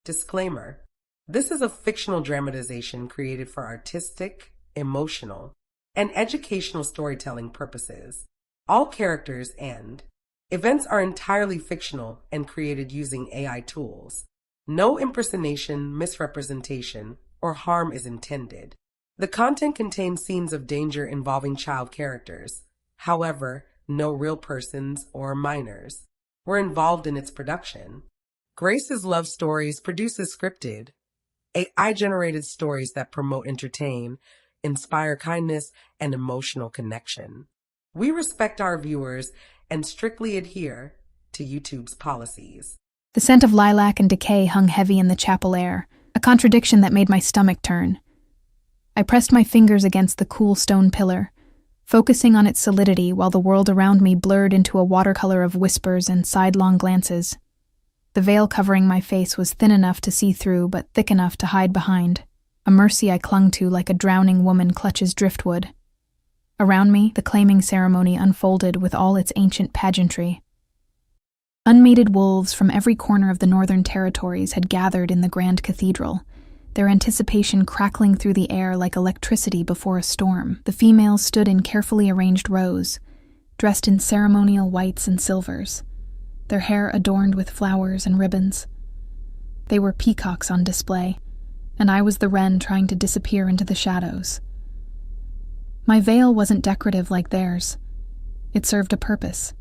Disclaimer: this is a fictional dramatization created for artistic, emotional, and educational storytelling purposes. All characters and events are entirely fictional and created using AI tools. No impersonation, misrepresentation, or harm is intended. The content contains scenes of danger involving child characters. However, no real persons or minors were involved in its production. Grace's Love Stories produces scripted, AI-generated stories that promote, entertain, inspire kindness, and emotional connection. We respect our viewers and strictly adhere to YouTube's policies. The scent of lilac and decay hung heavy in the chapel air, a contradiction that made my stomach turn. I pressed my fingers against the cool stone pillar, focusing on its solidity while the world around me blurred into a watercolor of whispers and sidelong glances. The veil covering my face was thin enough to see through, but thick enough to hide behind, a mercy I clung to like a drowning woman clutches driftwood. Around me, the claiming ceremony unfolded with all its ancient pageantry. Unmated wolves from every corner of the Northern Territories had gathered in the Grand Cathedral, their anticipation crackling through the air like electricity before a storm. The females stood in carefully arranged rows, dressed in ceremonial whites and silvers, their hair adorned with flowers and ribbons. They were peacocks on display, and I was the wren trying to disappear into the shadows. My veil wasn't decorative like theirs. It served a purpose.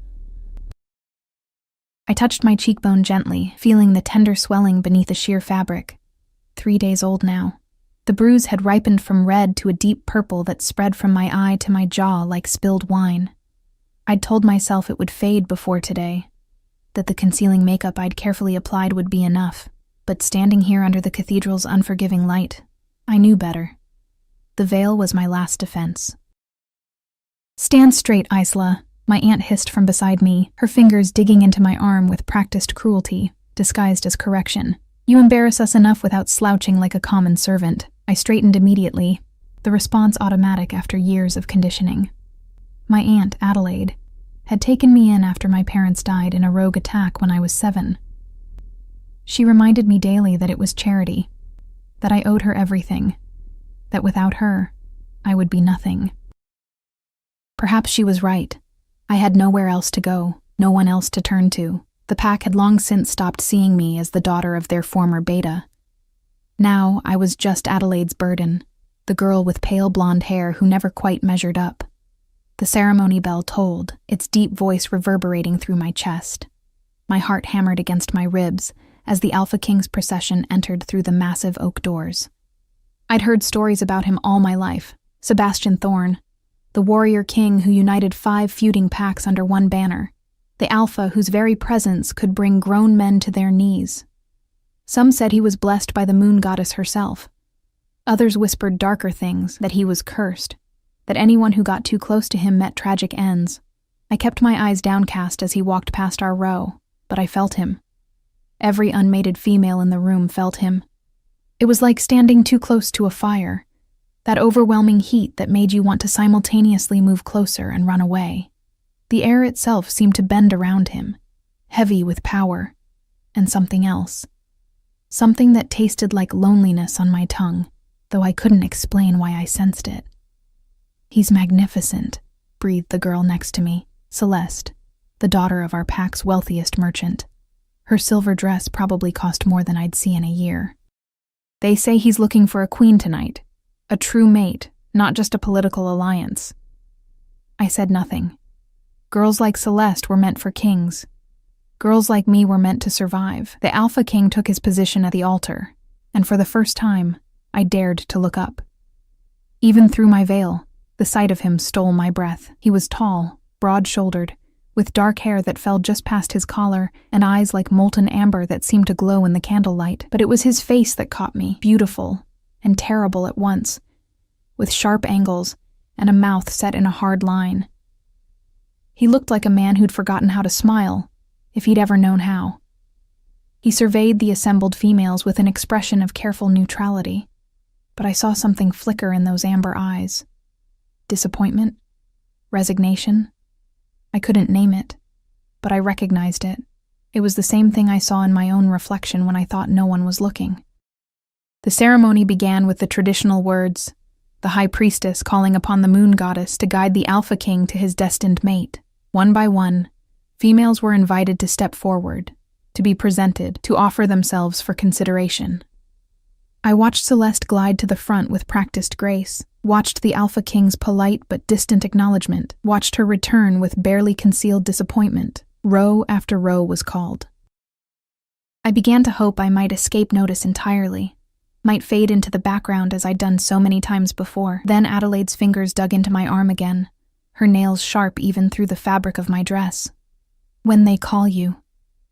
I touched my cheekbone gently, feeling the tender swelling beneath the sheer fabric. 3 days old now. The bruise had ripened from red to a deep purple that spread from my eye to my jaw like spilled wine. I'd told myself it would fade before today, that the concealing makeup I'd carefully applied would be enough, but standing here under the cathedral's unforgiving light, I knew better. The veil was my last defense. "Stand straight, Isla," my aunt hissed from beside me, her fingers digging into my arm with practiced cruelty, disguised as correction. "You embarrass us enough without slouching like a common servant." I straightened immediately, the response automatic after years of conditioning. My aunt, Adelaide, had taken me in after my parents died in a rogue attack when I was 7. She reminded me daily that it was charity, that I owed her everything, that without her, I would be nothing. Perhaps she was right. I had nowhere else to go, no one else to turn to. The pack had long since stopped seeing me as the daughter of their former beta. Now I was just Adelaide's burden, the girl with pale blonde hair who never quite measured up. The ceremony bell tolled, its deep voice reverberating through my chest. My heart hammered against my ribs as the Alpha King's procession entered through the massive oak doors. I'd heard stories about him all my life. Sebastian Thorne, the warrior king who united 5 feuding packs under one banner, the Alpha whose very presence could bring grown men to their knees. Some said he was blessed by the moon goddess herself. Others whispered darker things, that he was cursed, that anyone who got too close to him met tragic ends. I kept my eyes downcast as he walked past our row, but I felt him. Every unmated female in the room felt him. It was like standing too close to a fire, that overwhelming heat that made you want to simultaneously move closer and run away. The air itself seemed to bend around him, heavy with power, and something else. Something that tasted like loneliness on my tongue, though I couldn't explain why I sensed it. "He's magnificent," breathed the girl next to me, Celeste, the daughter of our pack's wealthiest merchant. Her silver dress probably cost more than I'd see in a year. "They say he's looking for a queen tonight, a true mate, not just a political alliance." I said nothing. Girls like Celeste were meant for kings. Girls like me were meant to survive. The Alpha King took his position at the altar, and for the first time, I dared to look up. Even through my veil, the sight of him stole my breath. He was tall, broad-shouldered, with dark hair that fell just past his collar and eyes like molten amber that seemed to glow in the candlelight. But it was his face that caught me, beautiful and terrible at once, with sharp angles and a mouth set in a hard line. He looked like a man who'd forgotten how to smile, if he'd ever known how. He surveyed the assembled females with an expression of careful neutrality, but I saw something flicker in those amber eyes. Disappointment? Resignation? I couldn't name it, but I recognized it. It was the same thing I saw in my own reflection when I thought no one was looking. The ceremony began with the traditional words, the high priestess calling upon the moon goddess to guide the Alpha King to his destined mate. One by one, females were invited to step forward, to be presented, to offer themselves for consideration. I watched Celeste glide to the front with practiced grace, watched the Alpha King's polite but distant acknowledgement, watched her return with barely concealed disappointment. Row after row was called. I began to hope I might escape notice entirely, might fade into the background as I'd done so many times before. Then Adelaide's fingers dug into my arm again, her nails sharp even through the fabric of my dress. "When they call you,"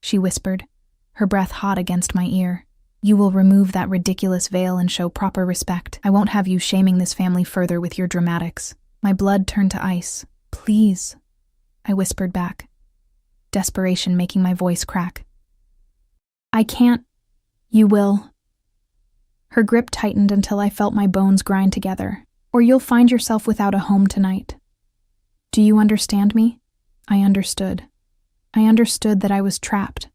she whispered, her breath hot against my ear, "you will remove that ridiculous veil and show proper respect. I won't have you shaming this family further with your dramatics." My blood turned to ice. "Please," I whispered back, desperation making my voice crack. "I can't. You will." Her grip tightened until I felt my bones grind together. "Or you'll find yourself without a home tonight." Do you understand me? I understood. I understood that I was trapped,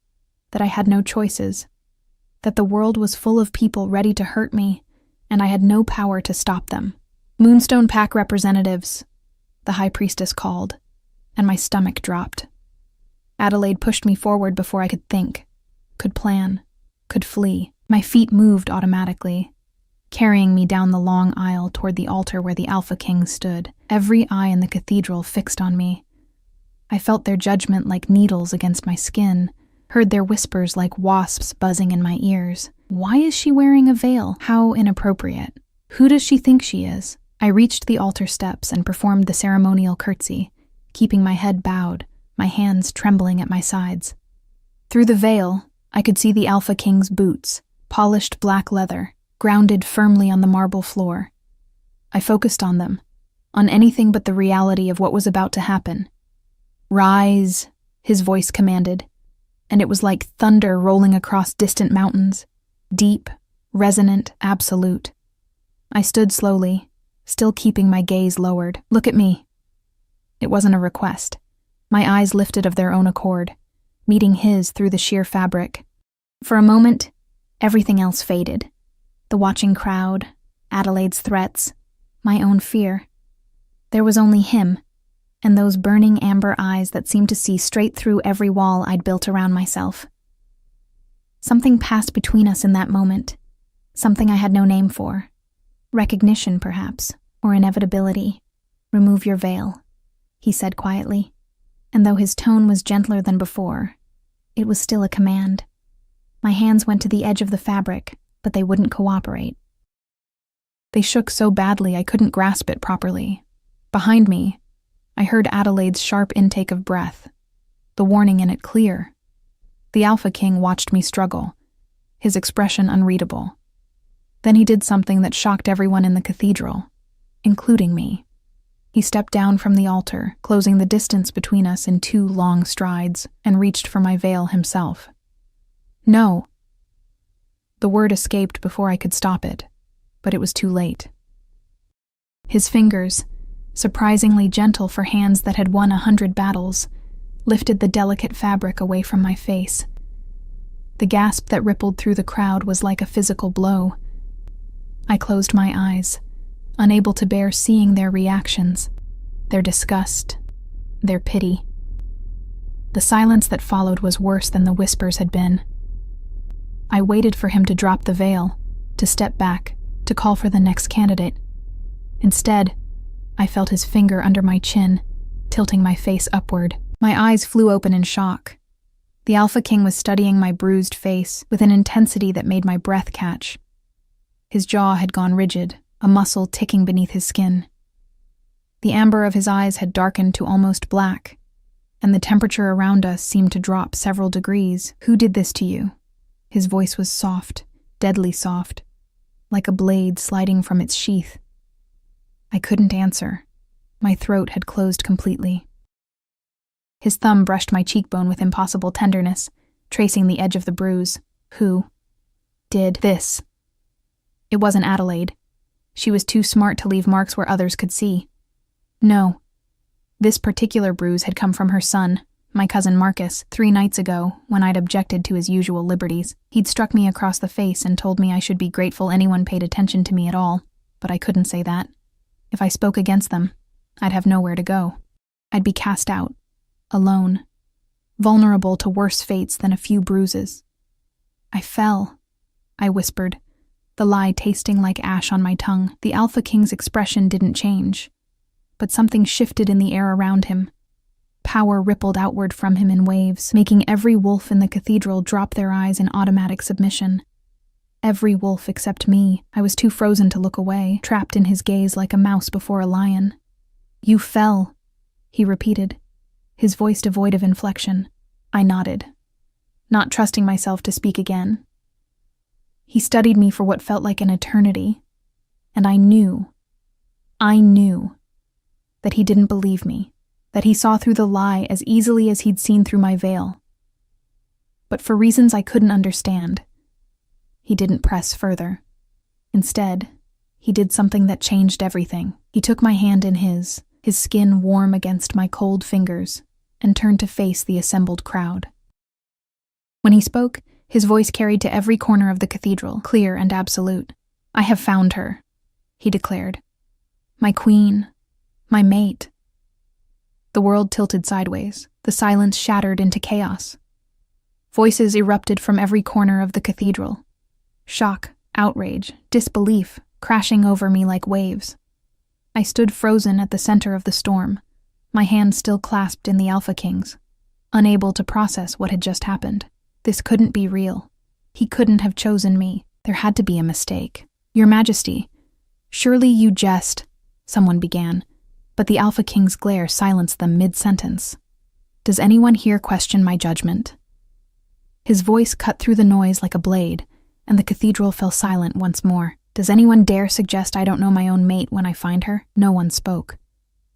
that I had no choices, that the world was full of people ready to hurt me, and I had no power to stop them. "Moonstone Pack representatives," the high priestess called, and my stomach dropped. Adelaide pushed me forward before I could think, could plan, could flee. My feet moved automatically, carrying me down the long aisle toward the altar where the Alpha King stood, every eye in the cathedral fixed on me. I felt their judgment like needles against my skin, heard their whispers like wasps buzzing in my ears. Why is she wearing a veil? How inappropriate. Who does she think she is? I reached the altar steps and performed the ceremonial curtsy, keeping my head bowed, my hands trembling at my sides. Through the veil, I could see the Alpha King's boots, polished black leather, grounded firmly on the marble floor. I focused on them, on anything but the reality of what was about to happen. "Rise," his voice commanded, and it was like thunder rolling across distant mountains, deep, resonant, absolute. I stood slowly, still keeping my gaze lowered. "Look at me." It wasn't a request. My eyes lifted of their own accord, meeting his through the sheer fabric. For a moment, everything else faded. The watching crowd, Adelaide's threats, my own fear. There was only him, and those burning amber eyes that seemed to see straight through every wall I'd built around myself. Something passed between us in that moment, something I had no name for. Recognition, perhaps, or inevitability. "Remove your veil," he said quietly, and though his tone was gentler than before, it was still a command. My hands went to the edge of the fabric, but they wouldn't cooperate. They shook so badly I couldn't grasp it properly. Behind me, I heard Adelaide's sharp intake of breath, the warning in it clear. The Alpha King watched me struggle, his expression unreadable. Then he did something that shocked everyone in the cathedral, including me. He stepped down from the altar, closing the distance between us in 2 long strides, and reached for my veil himself. "No." The word escaped before I could stop it, but it was too late. His fingers, surprisingly gentle for hands that had won 100 battles, lifted the delicate fabric away from my face. The gasp that rippled through the crowd was like a physical blow. I closed my eyes, unable to bear seeing their reactions, their disgust, their pity. The silence that followed was worse than the whispers had been. I waited for him to drop the veil, to step back, to call for the next candidate. Instead, I felt his finger under my chin, tilting my face upward. My eyes flew open in shock. The Alpha King was studying my bruised face with an intensity that made my breath catch. His jaw had gone rigid, a muscle ticking beneath his skin. The amber of his eyes had darkened to almost black, and the temperature around us seemed to drop several degrees. "Who did this to you?" His voice was soft, deadly soft, like a blade sliding from its sheath. I couldn't answer. My throat had closed completely. His thumb brushed my cheekbone with impossible tenderness, tracing the edge of the bruise. "Who did this?" It wasn't Adelaide. She was too smart to leave marks where others could see. No. This particular bruise had come from her son, My cousin Marcus, 3 nights ago, when I'd objected to his usual liberties. He'd struck me across the face and told me I should be grateful anyone paid attention to me at all, but I couldn't say that. If I spoke against them, I'd have nowhere to go. I'd be cast out, alone, vulnerable to worse fates than a few bruises. I fell, I whispered, the lie tasting like ash on my tongue. The Alpha King's expression didn't change, but something shifted in the air around him. Power rippled outward from him in waves, making every wolf in the cathedral drop their eyes in automatic submission. Every wolf except me. I was too frozen to look away, trapped in his gaze like a mouse before a lion. "You fell," he repeated, his voice devoid of inflection. I nodded, not trusting myself to speak again. He studied me for what felt like an eternity, and I knew that he didn't believe me, that he saw through the lie as easily as he'd seen through my veil. But for reasons I couldn't understand, he didn't press further. Instead, he did something that changed everything. He took my hand in his skin warm against my cold fingers, and turned to face the assembled crowd. When he spoke, his voice carried to every corner of the cathedral, clear and absolute. "I have found her," he declared. "My queen, my mate." The world tilted sideways. The silence shattered into chaos. Voices erupted from every corner of the cathedral. Shock, outrage, disbelief, crashing over me like waves. I stood frozen at the center of the storm, my hand still clasped in the Alpha King's, unable to process what had just happened. This couldn't be real. He couldn't have chosen me. There had to be a mistake. "Your Majesty, surely you jest," someone began, but the Alpha King's glare silenced them mid-sentence. "Does anyone here question my judgment?" His voice cut through the noise like a blade, and the cathedral fell silent once more. "Does anyone dare suggest I don't know my own mate when I find her?" No one spoke.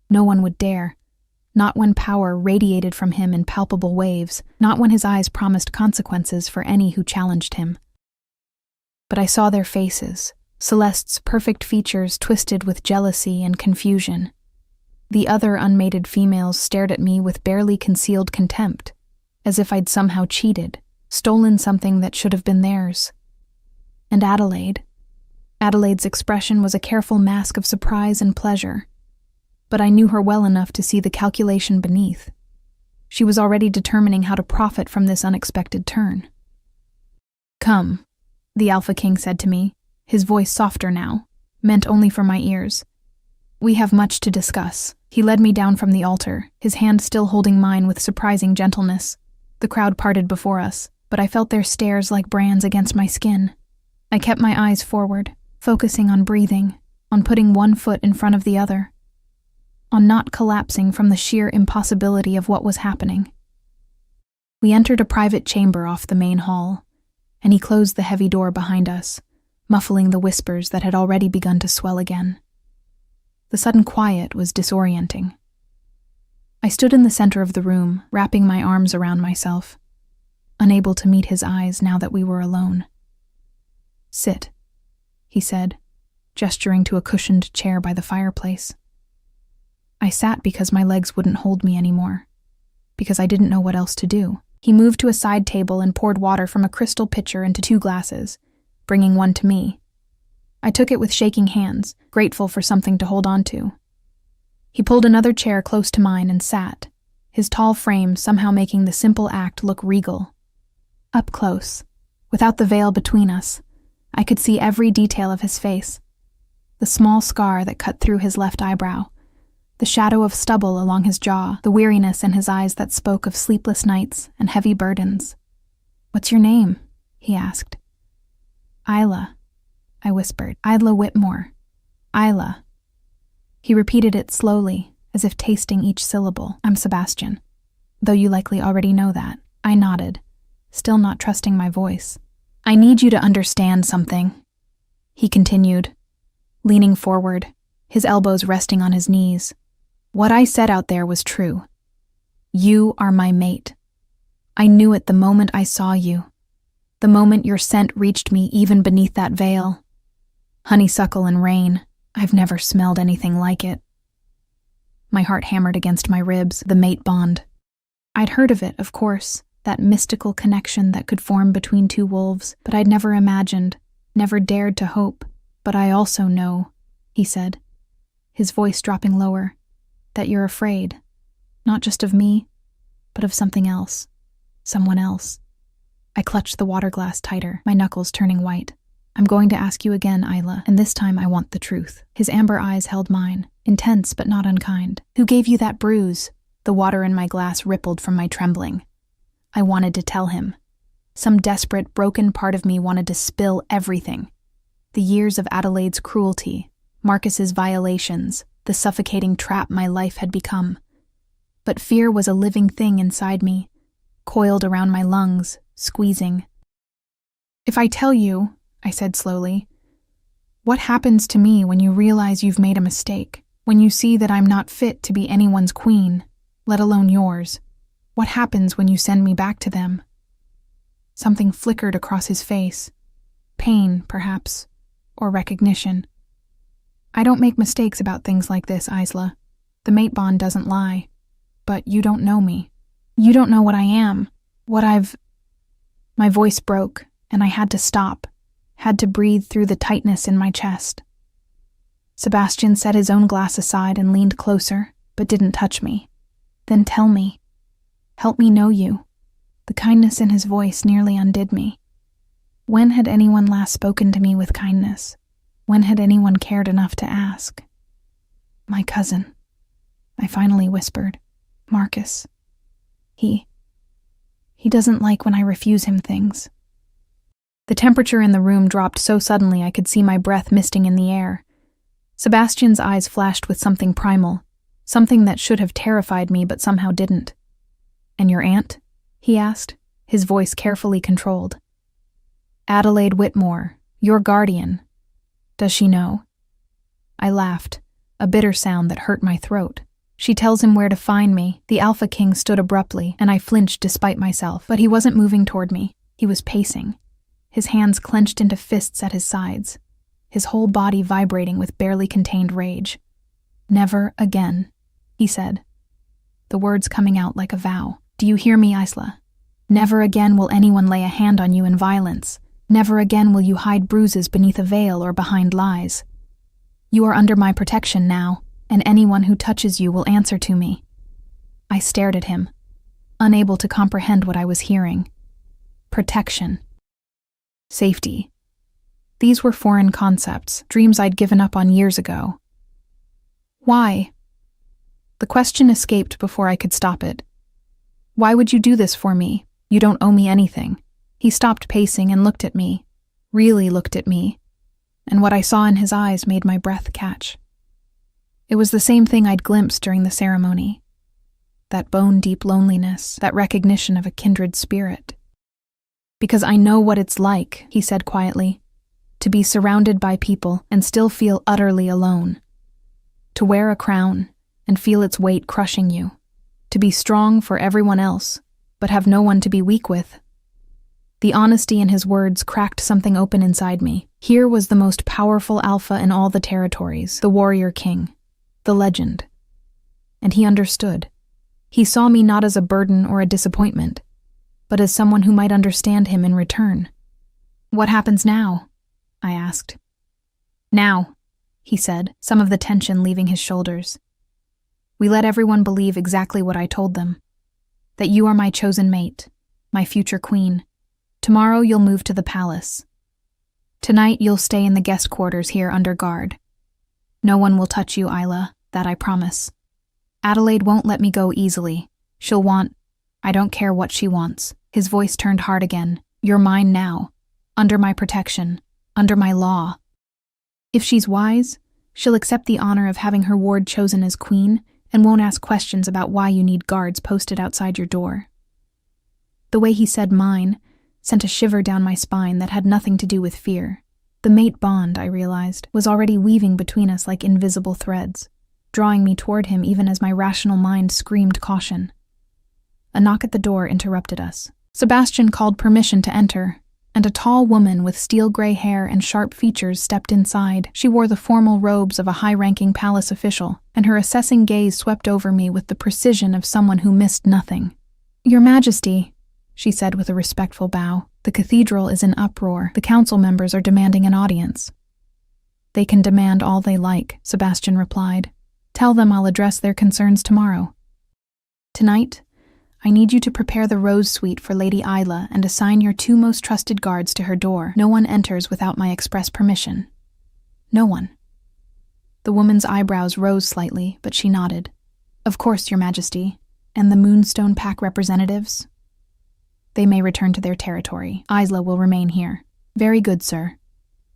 No one would dare. Not when power radiated from him in palpable waves, not when his eyes promised consequences for any who challenged him. But I saw their faces, Celeste's perfect features twisted with jealousy and confusion. The other unmated females stared at me with barely concealed contempt, as if I'd somehow cheated, stolen something that should have been theirs. And Adelaide's expression was a careful mask of surprise and pleasure. But I knew her well enough to see the calculation beneath. She was already determining how to profit from this unexpected turn. "Come," the Alpha King said to me, his voice softer now, meant only for my ears. "We have much to discuss." He led me down from the altar, his hand still holding mine with surprising gentleness. The crowd parted before us, but I felt their stares like brands against my skin. I kept my eyes forward, focusing on breathing, on putting one foot in front of the other, on not collapsing from the sheer impossibility of what was happening. We entered a private chamber off the main hall, and he closed the heavy door behind us, muffling the whispers that had already begun to swell again. The sudden quiet was disorienting. I stood in the center of the room, wrapping my arms around myself, unable to meet his eyes now that we were alone. "Sit," he said, gesturing to a cushioned chair by the fireplace. I sat because my legs wouldn't hold me anymore, because I didn't know what else to do. He moved to a side table and poured water from a crystal pitcher into 2 glasses, bringing one to me. I took it with shaking hands, grateful for something to hold on to. He pulled another chair close to mine and sat, his tall frame somehow making the simple act look regal. Up close, without the veil between us, I could see every detail of his face. The small scar that cut through his left eyebrow, the shadow of stubble along his jaw, the weariness in his eyes that spoke of sleepless nights and heavy burdens. "What's your name?" he asked. "Isla," I whispered. "Isla Whitmore. Isla." He repeated it slowly, as if tasting each syllable. "I'm Sebastian, though you likely already know that." I nodded, still not trusting my voice. "I need you to understand something," he continued, leaning forward, his elbows resting on his knees. "What I said out there was true. You are my mate. I knew it the moment I saw you, the moment your scent reached me even beneath that veil. Honeysuckle and rain, I've never smelled anything like it." My heart hammered against my ribs, the mate bond. I'd heard of it, of course, that mystical connection that could form between two wolves, but I'd never imagined, never dared to hope. But I also know, he said, his voice dropping lower, that you're afraid, not just of me, but of something else, someone else. I clutched the water glass tighter, my knuckles turning white. I'm going to ask you again, Isla, and this time I want the truth. His amber eyes held mine, intense but not unkind. Who gave you that bruise? The water in my glass rippled from my trembling. I wanted to tell him. Some desperate, broken part of me wanted to spill everything. The years of Adelaide's cruelty, Marcus's violations, the suffocating trap my life had become. But fear was a living thing inside me, coiled around my lungs, squeezing. If I tell you, I said slowly, what happens to me when you realize you've made a mistake, when you see that I'm not fit to be anyone's queen, let alone yours? What happens when you send me back to them? Something flickered across his face. Pain, perhaps, or recognition. I don't make mistakes about things like this, Isla. The mate bond doesn't lie. But you don't know me. You don't know what I am, what I've... My voice broke, and I had to stop, had to breathe through the tightness in my chest. Sebastian set his own glass aside and leaned closer, but didn't touch me. Then tell me. Help me know you. The kindness in his voice nearly undid me. When had anyone last spoken to me with kindness? When had anyone cared enough to ask? My cousin, I finally whispered. Marcus. He doesn't like when I refuse him things. The temperature in the room dropped so suddenly I could see my breath misting in the air. Sebastian's eyes flashed with something primal, something that should have terrified me but somehow didn't. And your aunt? He asked, his voice carefully controlled. Adelaide Whitmore, your guardian. Does she know? I laughed, a bitter sound that hurt my throat. She tells him where to find me. The Alpha King stood abruptly, and I flinched despite myself. But he wasn't moving toward me. He was pacing, his hands clenched into fists at his sides, his whole body vibrating with barely contained rage. Never again, he said, the words coming out like a vow. Do you hear me, Isla? Never again will anyone lay a hand on you in violence. Never again will you hide bruises beneath a veil or behind lies. You are under my protection now, and anyone who touches you will answer to me. I stared at him, unable to comprehend what I was hearing. Protection. Safety. These were foreign concepts, dreams I'd given up on years ago. Why? The question escaped before I could stop it. Why would you do this for me? You don't owe me anything. He stopped pacing and looked at me, really looked at me, and what I saw in his eyes made my breath catch. It was the same thing I'd glimpsed during the ceremony. That bone-deep loneliness, that recognition of a kindred spirit. Because I know what it's like, he said quietly, to be surrounded by people and still feel utterly alone. To wear a crown and feel its weight crushing you. To be strong for everyone else, but have no one to be weak with. The honesty in his words cracked something open inside me. Here was the most powerful alpha in all the territories, the warrior king, the legend. And he understood. He saw me not as a burden or a disappointment, but as someone who might understand him in return. What happens now? I asked. Now, he said, some of the tension leaving his shoulders. We let everyone believe exactly what I told them. That you are my chosen mate, my future queen. Tomorrow you'll move to the palace. Tonight you'll stay in the guest quarters here under guard. No one will touch you, Isla, that I promise. Adelaide won't let me go easily. She'll want... I don't care what she wants. His voice turned hard again. You're mine now. Under my protection. Under my law. If she's wise, she'll accept the honor of having her ward chosen as queen and won't ask questions about why you need guards posted outside your door. The way he said mine sent a shiver down my spine that had nothing to do with fear. The mate bond, I realized, was already weaving between us like invisible threads, drawing me toward him even as my rational mind screamed caution. A knock at the door interrupted us. Sebastian called permission to enter, and a tall woman with steel-gray hair and sharp features stepped inside. She wore the formal robes of a high-ranking palace official, and her assessing gaze swept over me with the precision of someone who missed nothing. Your Majesty, she said with a respectful bow, the cathedral is in uproar. The council members are demanding an audience. They can demand all they like, Sebastian replied. Tell them I'll address their concerns tomorrow. Tonight, I need you to prepare the rose suite for Lady Isla and assign your 2 most trusted guards to her door. No one enters without my express permission. No one. The woman's eyebrows rose slightly, but she nodded. Of course, Your Majesty. And the Moonstone Pack representatives? They may return to their territory. Isla will remain here. Very good, sir.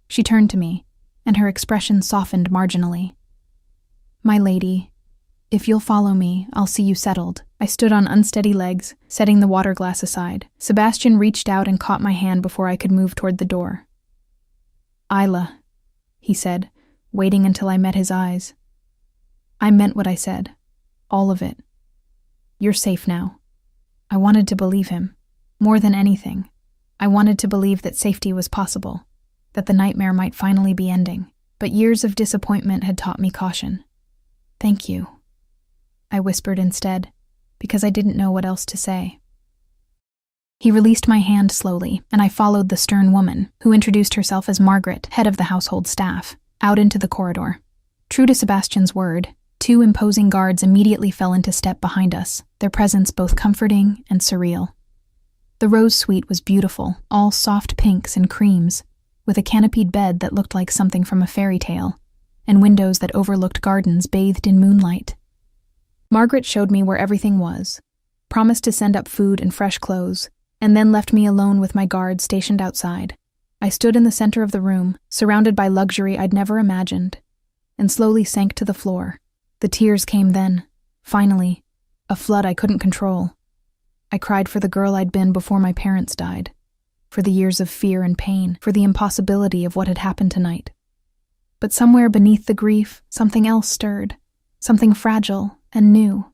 She turned to me, and her expression softened marginally. My lady, if you'll follow me, I'll see you settled. I stood on unsteady legs, setting the water glass aside. Sebastian reached out and caught my hand before I could move toward the door. Isla, he said, waiting until I met his eyes. I meant what I said. All of it. You're safe now. I wanted to believe him. More than anything, I wanted to believe that safety was possible, that the nightmare might finally be ending. But years of disappointment had taught me caution. Thank you, I whispered instead, because I didn't know what else to say. He released my hand slowly, and I followed the stern woman, who introduced herself as Margaret, head of the household staff, out into the corridor. True to Sebastian's word, 2 imposing guards immediately fell into step behind us, their presence both comforting and surreal. The rose suite was beautiful, all soft pinks and creams, with a canopied bed that looked like something from a fairy tale, and windows that overlooked gardens bathed in moonlight. Margaret showed me where everything was, promised to send up food and fresh clothes, and then left me alone with my guards stationed outside. I stood in the center of the room, surrounded by luxury I'd never imagined, and slowly sank to the floor. The tears came then, finally, a flood I couldn't control. I cried for the girl I'd been before my parents died, for the years of fear and pain, for the impossibility of what had happened tonight. But somewhere beneath the grief, something else stirred, something fragile and new.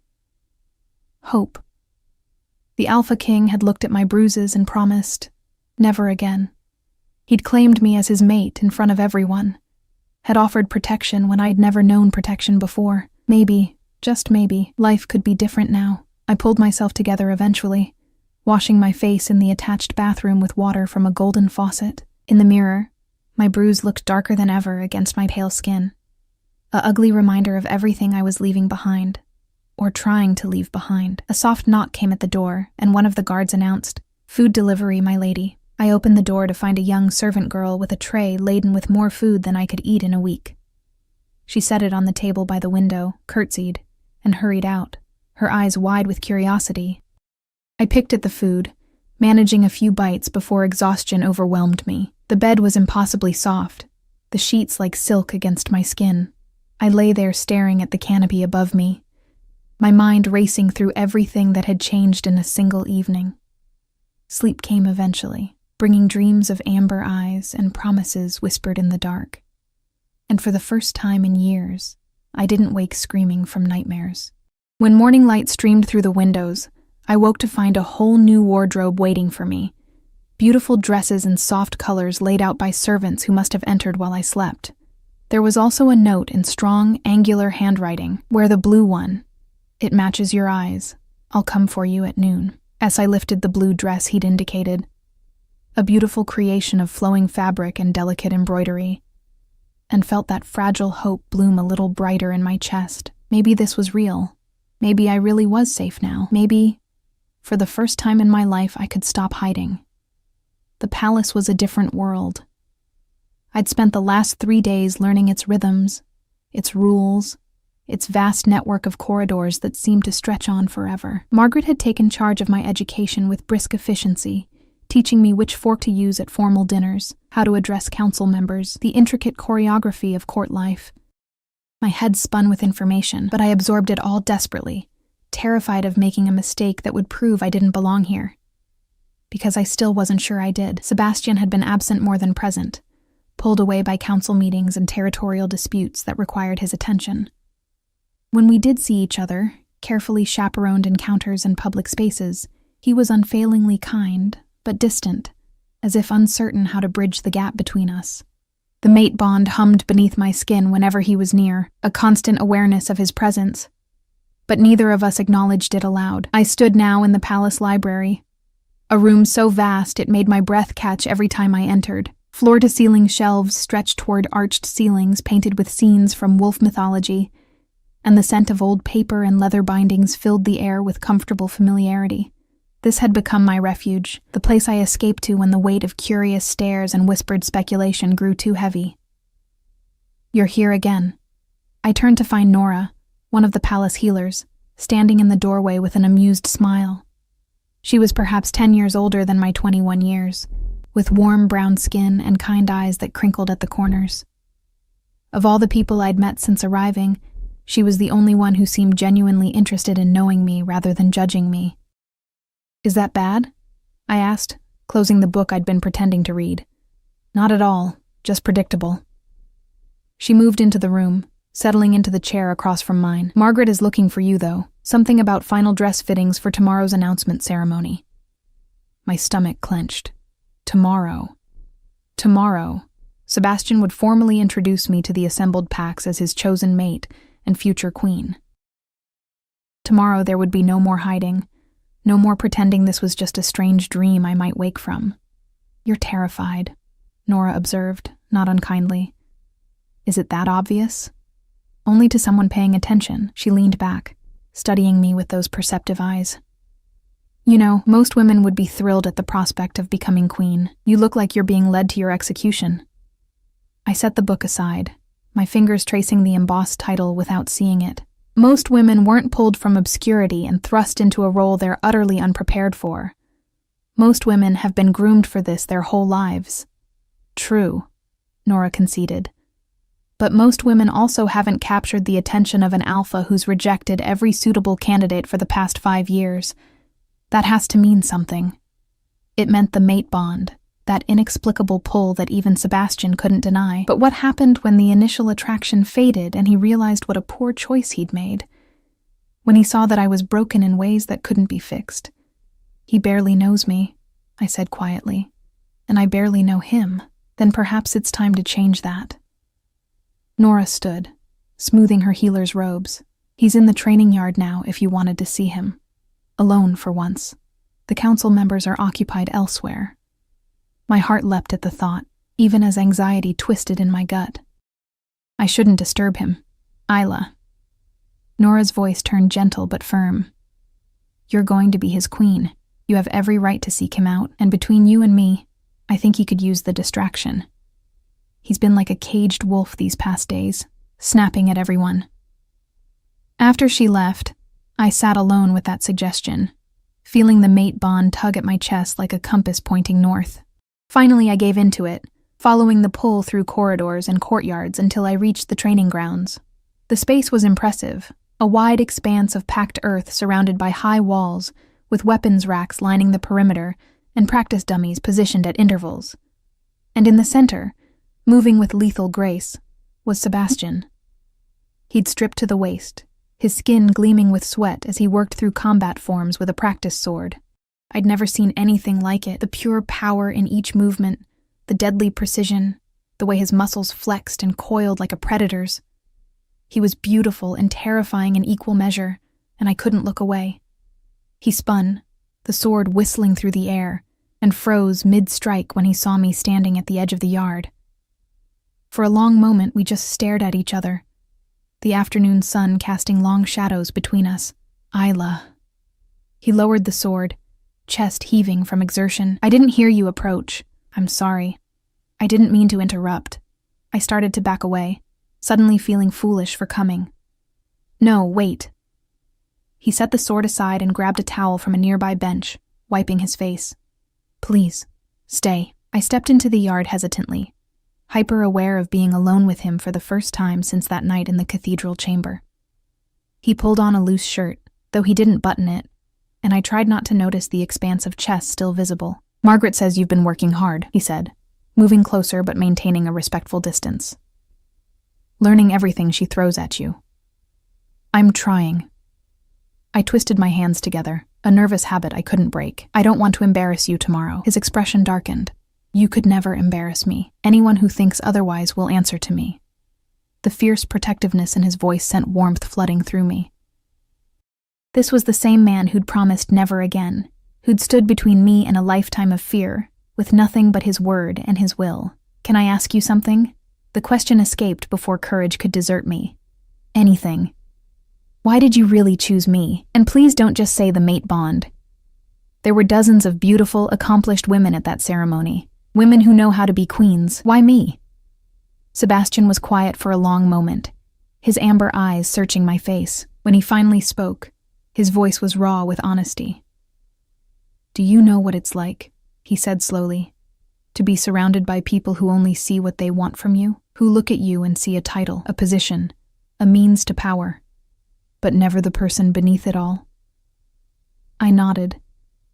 Hope. The Alpha King had looked at my bruises and promised, never again. He'd claimed me as his mate in front of everyone, had offered protection when I'd never known protection before. Maybe, just maybe, life could be different now. I pulled myself together eventually, washing my face in the attached bathroom with water from a golden faucet. In the mirror, my bruise looked darker than ever against my pale skin, a ugly reminder of everything I was leaving behind, or trying to leave behind. A soft knock came at the door, and one of the guards announced, "Food delivery, my lady." I opened the door to find a young servant girl with a tray laden with more food than I could eat in a week. She set it on the table by the window, curtsied, and hurried out, her eyes wide with curiosity. I picked at the food, managing a few bites before exhaustion overwhelmed me. The bed was impossibly soft, the sheets like silk against my skin. I lay there staring at the canopy above me, my mind racing through everything that had changed in a single evening. Sleep came eventually, bringing dreams of amber eyes and promises whispered in the dark. And for the first time in years, I didn't wake screaming from nightmares. When morning light streamed through the windows, I woke to find a whole new wardrobe waiting for me. Beautiful dresses in soft colors laid out by servants who must have entered while I slept. There was also a note in strong, angular handwriting. "Wear the blue one. It matches your eyes. I'll come for you at noon." As I lifted the blue dress he'd indicated, a beautiful creation of flowing fabric and delicate embroidery, and felt that fragile hope bloom a little brighter in my chest. Maybe this was real. Maybe I really was safe now. Maybe, for the first time in my life, I could stop hiding. The palace was a different world. I'd spent the last 3 days learning its rhythms, its rules, its vast network of corridors that seemed to stretch on forever. Margaret had taken charge of my education with brisk efficiency, teaching me which fork to use at formal dinners, how to address council members, the intricate choreography of court life. My head spun with information, but I absorbed it all desperately, terrified of making a mistake that would prove I didn't belong here. Because I still wasn't sure I did. Sebastian had been absent more than present, pulled away by council meetings and territorial disputes that required his attention. When we did see each other, carefully chaperoned encounters in public spaces, he was unfailingly kind, but distant, as if uncertain how to bridge the gap between us. The mate bond hummed beneath my skin whenever he was near, a constant awareness of his presence. but neither of us acknowledged it aloud. I stood now in the palace library, a room so vast it made my breath catch every time I entered. Floor-to-ceiling shelves stretched toward arched ceilings painted with scenes from wolf mythology, and the scent of old paper and leather bindings filled the air with comfortable familiarity. This had become my refuge, the place I escaped to when the weight of curious stares and whispered speculation grew too heavy. "You're here again." I turned to find Nora, one of the palace healers, standing in the doorway with an amused smile. She was perhaps 10 years older than my 21 years, with warm brown skin and kind eyes that crinkled at the corners. Of all the people I'd met since arriving, she was the only one who seemed genuinely interested in knowing me rather than judging me. "Is that bad?" I asked, closing the book I'd been pretending to read. "Not at all, just predictable." She moved into the room, settling into the chair across from mine. "Margaret is looking for you, though. Something about final dress fittings for tomorrow's announcement ceremony." My stomach clenched. Tomorrow. Sebastian would formally introduce me to the assembled Pax as his chosen mate and future queen. Tomorrow there would be no more hiding, no more pretending this was just a strange dream I might wake from. "You're terrified," Nora observed, not unkindly. "Is it that obvious?" Only to someone paying attention, she leaned back, studying me with those perceptive eyes. "You know, most women would be thrilled at the prospect of becoming queen. You look like you're being led to your execution." I set the book aside, my fingers tracing the embossed title without seeing it. Most women weren't pulled from obscurity and thrust into a role they're utterly unprepared for. Most women have been groomed for this their whole lives. True, Nora conceded. But most women also haven't captured the attention of an alpha who's rejected every suitable candidate for the past 5 years. That has to mean something. It meant the mate bond, that inexplicable pull that even Sebastian couldn't deny. But what happened when the initial attraction faded and he realized what a poor choice he'd made? When he saw that I was broken in ways that couldn't be fixed. "He barely knows me," I said quietly, "and I barely know him. Then perhaps it's time to change that." Nora stood, smoothing her healer's robes. "He's in the training yard now if you wanted to see him. Alone for once. The council members are occupied elsewhere." My heart leapt at the thought, even as anxiety twisted in my gut. "I shouldn't disturb him. Isla." Nora's voice turned gentle but firm. "You're going to be his queen. You have every right to seek him out, and between you and me, I think he could use the distraction. He's been like a caged wolf these past days, snapping at everyone." After she left, I sat alone with that suggestion, feeling the mate bond tug at my chest like a compass pointing north. Finally, I gave into it, following the pull through corridors and courtyards until I reached the training grounds. The space was impressive, a wide expanse of packed earth surrounded by high walls, with weapons racks lining the perimeter and practice dummies positioned at intervals. And in the center, moving with lethal grace, was Sebastian. He'd stripped to the waist, his skin gleaming with sweat as he worked through combat forms with a practice sword. I'd never seen anything like it, the pure power in each movement, the deadly precision, the way his muscles flexed and coiled like a predator's. He was beautiful and terrifying in equal measure, and I couldn't look away. He spun, the sword whistling through the air, and froze mid-strike when he saw me standing at the edge of the yard. For a long moment we just stared at each other, the afternoon sun casting long shadows between us. "Isla." He lowered the sword, chest heaving from exertion. "I didn't hear you approach. I'm sorry. I didn't mean to interrupt." I started to back away, suddenly feeling foolish for coming. "No, wait." He set the sword aside and grabbed a towel from a nearby bench, wiping his face. "Please, stay." I stepped into the yard hesitantly, hyper-aware of being alone with him for the first time since that night in the cathedral chamber. He pulled on a loose shirt, though he didn't button it, and I tried not to notice the expanse of chest still visible. "Margaret says you've been working hard," he said, moving closer but maintaining a respectful distance. "Learning everything she throws at you." "I'm trying." I twisted my hands together, a nervous habit I couldn't break. "I don't want to embarrass you tomorrow." His expression darkened. "You could never embarrass me. Anyone who thinks otherwise will answer to me." The fierce protectiveness in his voice sent warmth flooding through me. This was the same man who'd promised never again, who'd stood between me and a lifetime of fear, with nothing but his word and his will. "Can I ask you something?" The question escaped before courage could desert me. "Anything." "Why did you really choose me? And please don't just say the mate bond." There were dozens of beautiful, accomplished women at that ceremony. Women who know how to be queens. Why me? Sebastian was quiet for a long moment, his amber eyes searching my face. When he finally spoke, his voice was raw with honesty. "Do you know what it's like," he said slowly, "to be surrounded by people who only see what they want from you, who look at you and see a title, a position, a means to power, but never the person beneath it all?" I nodded,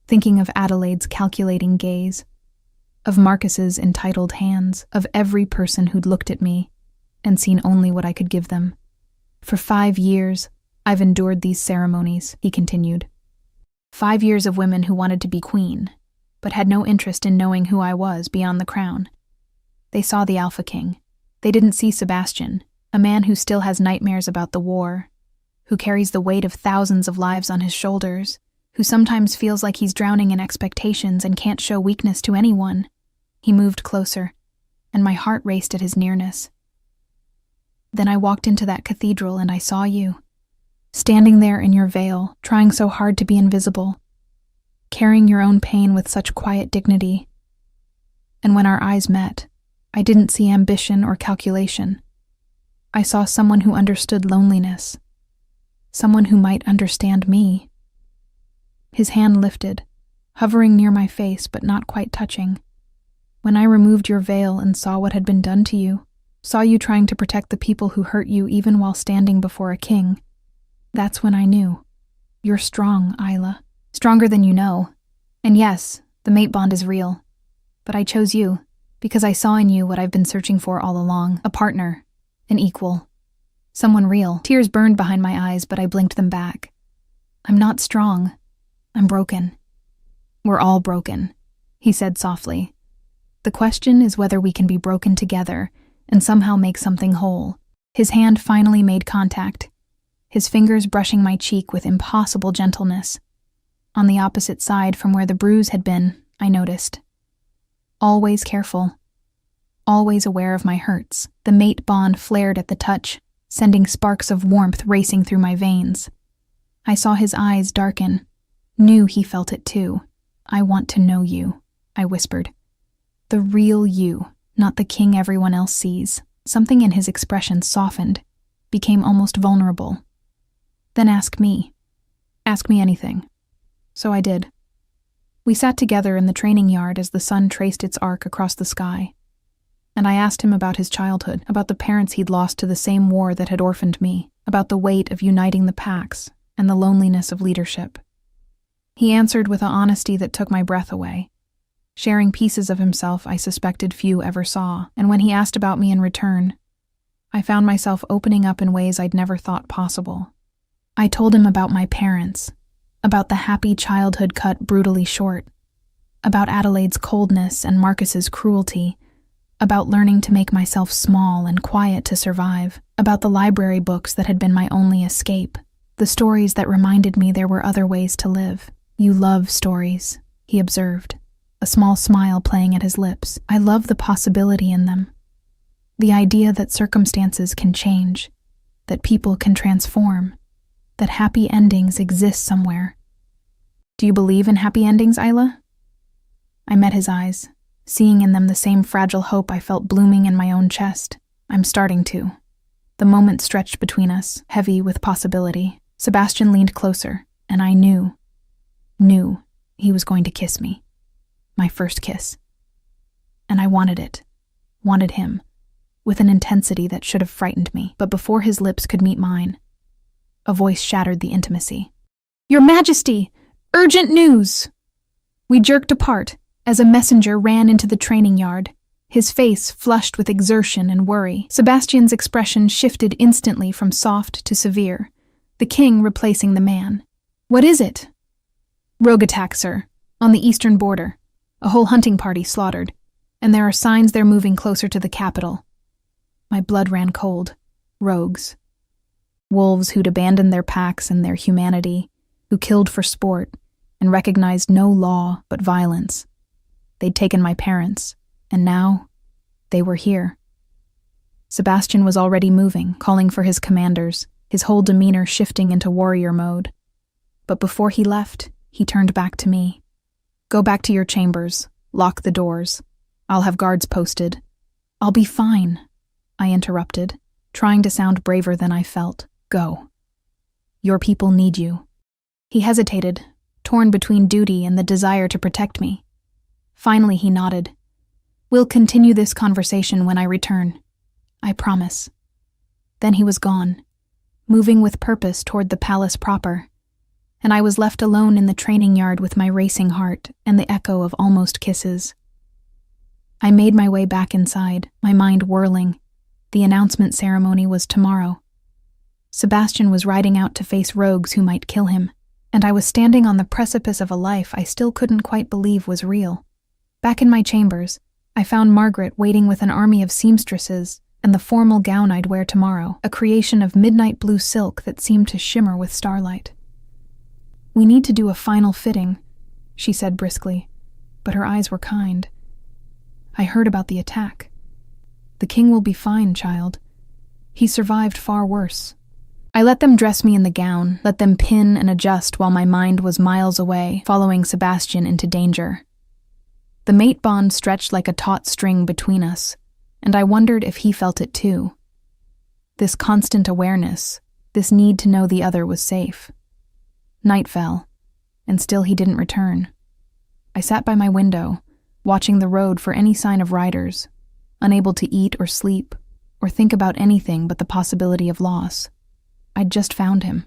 thinking of Adelaide's calculating gaze, of Marcus's entitled hands, of every person who'd looked at me and seen only what I could give them. "For 5 years, I've endured these ceremonies," he continued. 5 years of women who wanted to be queen, but had no interest in knowing who I was beyond the crown. They saw the Alpha King. They didn't see Sebastian, a man who still has nightmares about the war, who carries the weight of thousands of lives on his shoulders, who sometimes feels like he's drowning in expectations and can't show weakness to anyone. He moved closer, and my heart raced at his nearness. Then I walked into that cathedral and I saw you, standing there in your veil, trying so hard to be invisible, carrying your own pain with such quiet dignity. And when our eyes met, I didn't see ambition or calculation. I saw someone who understood loneliness, someone who might understand me. His hand lifted, hovering near my face but not quite touching. When I removed your veil and saw what had been done to you, saw you trying to protect the people who hurt you even while standing before a king, that's when I knew. You're strong, Isla. Stronger than you know. And yes, the mate bond is real. But I chose you, because I saw in you what I've been searching for all along. A partner. An equal. Someone real. Tears burned behind my eyes, but I blinked them back. I'm not strong. I'm broken. We're all broken, he said softly. The question is whether we can be broken together and somehow make something whole. His hand finally made contact, his fingers brushing my cheek with impossible gentleness. On the opposite side from where the bruise had been, I noticed. Always careful, always aware of my hurts, the mate bond flared at the touch, sending sparks of warmth racing through my veins. I saw his eyes darken, knew he felt it too. I want to know you, I whispered. The real you, not the king everyone else sees. Something in his expression softened, became almost vulnerable. Then ask me. Ask me anything. So I did. We sat together in the training yard as the sun traced its arc across the sky. And I asked him about his childhood, about the parents he'd lost to the same war that had orphaned me, about the weight of uniting the packs and the loneliness of leadership. He answered with an honesty that took my breath away, sharing pieces of himself I suspected few ever saw, and when he asked about me in return, I found myself opening up in ways I'd never thought possible. I told him about my parents, about the happy childhood cut brutally short, about Adelaide's coldness and Marcus's cruelty, about learning to make myself small and quiet to survive, about the library books that had been my only escape, the stories that reminded me there were other ways to live. You love stories, he observed, a small smile playing at his lips. I love the possibility in them. The idea that circumstances can change, that people can transform, that happy endings exist somewhere. Do you believe in happy endings, Isla? I met his eyes, seeing in them the same fragile hope I felt blooming in my own chest. I'm starting to. The moment stretched between us, heavy with possibility. Sebastian leaned closer, and I knew he was going to kiss me. My first kiss. And I wanted it. Wanted him. With an intensity that should have frightened me. But before his lips could meet mine, a voice shattered the intimacy. Your Majesty! Urgent news! We jerked apart as a messenger ran into the training yard, his face flushed with exertion and worry. Sebastian's expression shifted instantly from soft to severe, the king replacing the man. What is it? Rogue attack, sir. On the eastern border. A whole hunting party slaughtered, and there are signs they're moving closer to the capital. My blood ran cold. Rogues. Wolves who'd abandoned their packs and their humanity, who killed for sport and recognized no law but violence. They'd taken my parents, and now they were here. Sebastian was already moving, calling for his commanders, his whole demeanor shifting into warrior mode. But before he left, he turned back to me. "Go back to your chambers. Lock the doors. I'll have guards posted." "I'll be fine," I interrupted, trying to sound braver than I felt. "Go. Your people need you." He hesitated, torn between duty and the desire to protect me. Finally, he nodded. "We'll continue this conversation when I return. I promise." Then he was gone, moving with purpose toward the palace proper, and I was left alone in the training yard with my racing heart and the echo of almost kisses. I made my way back inside, my mind whirling. The announcement ceremony was tomorrow. Sebastian was riding out to face rogues who might kill him, and I was standing on the precipice of a life I still couldn't quite believe was real. Back in my chambers, I found Margaret waiting with an army of seamstresses and the formal gown I'd wear tomorrow, a creation of midnight blue silk that seemed to shimmer with starlight. "We need to do a final fitting," she said briskly, but her eyes were kind. "I heard about the attack. The king will be fine, child. He survived far worse." I let them dress me in the gown, let them pin and adjust while my mind was miles away, following Sebastian into danger. The mate bond stretched like a taut string between us, and I wondered if he felt it too. This constant awareness, this need to know the other was safe. Night fell, and still he didn't return. I sat by my window, watching the road for any sign of riders, unable to eat or sleep, or think about anything but the possibility of loss. I'd just found him.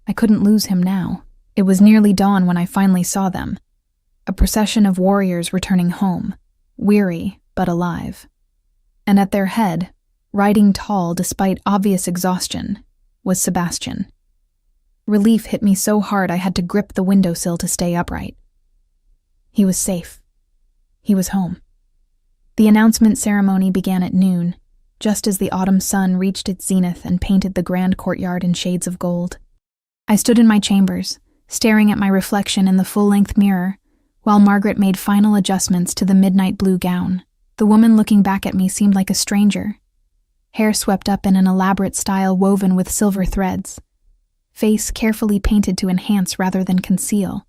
I couldn't lose him now. It was nearly dawn when I finally saw them. A procession of warriors returning home, weary but alive. And at their head, riding tall despite obvious exhaustion, was Sebastian. Relief hit me so hard I had to grip the windowsill to stay upright. He was safe. He was home. The announcement ceremony began at noon, just as the autumn sun reached its zenith and painted the grand courtyard in shades of gold. I stood in my chambers, staring at my reflection in the full-length mirror, while Margaret made final adjustments to the midnight blue gown. The woman looking back at me seemed like a stranger. Hair swept up in an elaborate style woven with silver threads. Face carefully painted to enhance rather than conceal.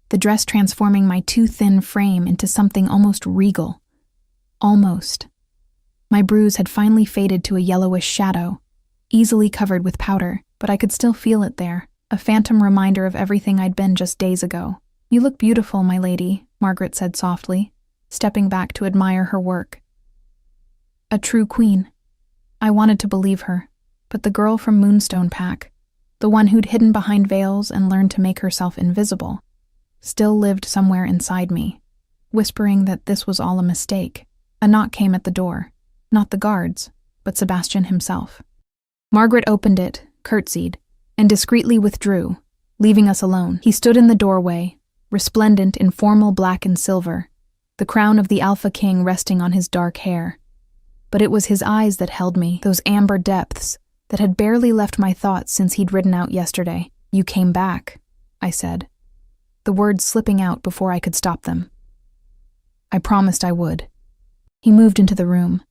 The dress transforming my too thin frame into something almost regal. Almost. My bruise had finally faded to a yellowish shadow, easily covered with powder, but I could still feel it there, a phantom reminder of everything I'd been just days ago. "You look beautiful, my lady," Margaret said softly, stepping back to admire her work. A true queen. I wanted to believe her, but the girl from Moonstone Pack, the one who'd hidden behind veils and learned to make herself invisible, still lived somewhere inside me, whispering that this was all a mistake. A knock came at the door, not the guards, but Sebastian himself. Margaret opened it, curtsied, and discreetly withdrew, leaving us alone. He stood in the doorway, resplendent in formal black and silver, the crown of the Alpha King resting on his dark hair. But it was his eyes that held me, those amber depths that had barely left my thoughts since he'd ridden out yesterday. "You came back," I said, the words slipping out before I could stop them. I promised I would. He moved into the room,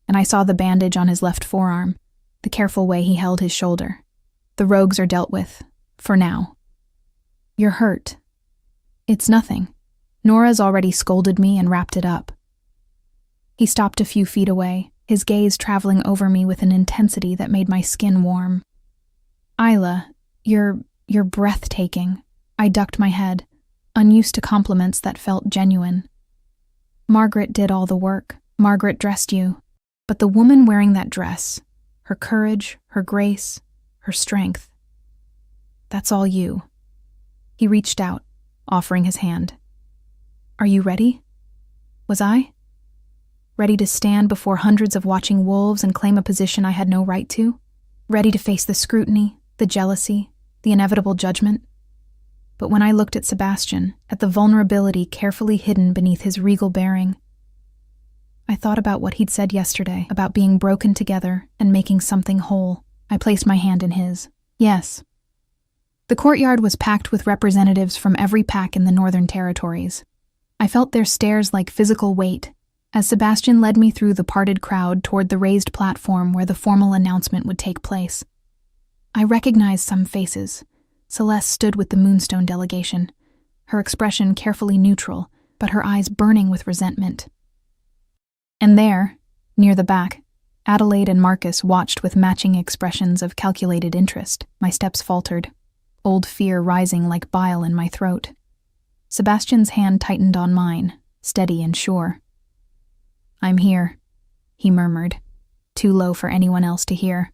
and I saw the bandage on his left forearm, the careful way he held his shoulder. "The rogues are dealt with, for now." "You're hurt." "It's nothing. Nora's already scolded me and wrapped it up." He stopped a few feet away, his gaze traveling over me with an intensity that made my skin warm. "Isla, you're breathtaking." I ducked my head, unused to compliments that felt genuine. "Margaret did all the work. Margaret dressed you. But the woman wearing that dress, her courage, her grace, her strength, that's all you." He reached out, offering his hand. "Are you ready?" Was I? Ready to stand before hundreds of watching wolves and claim a position I had no right to? Ready to face the scrutiny, the jealousy, the inevitable judgment? But when I looked at Sebastian, at the vulnerability carefully hidden beneath his regal bearing, I thought about what he'd said yesterday, about being broken together and making something whole. I placed my hand in his. "Yes, The courtyard was packed with representatives from every pack in the Northern Territories. I felt their stares like physical weight as Sebastian led me through the parted crowd toward the raised platform where the formal announcement would take place. I recognized some faces. Celeste stood with the Moonstone delegation, her expression carefully neutral, but her eyes burning with resentment. And there, near the back, Adelaide and Marcus watched with matching expressions of calculated interest. My steps faltered, old fear rising like bile in my throat. Sebastian's hand tightened on mine, steady and sure. "I'm here," he murmured, too low for anyone else to hear.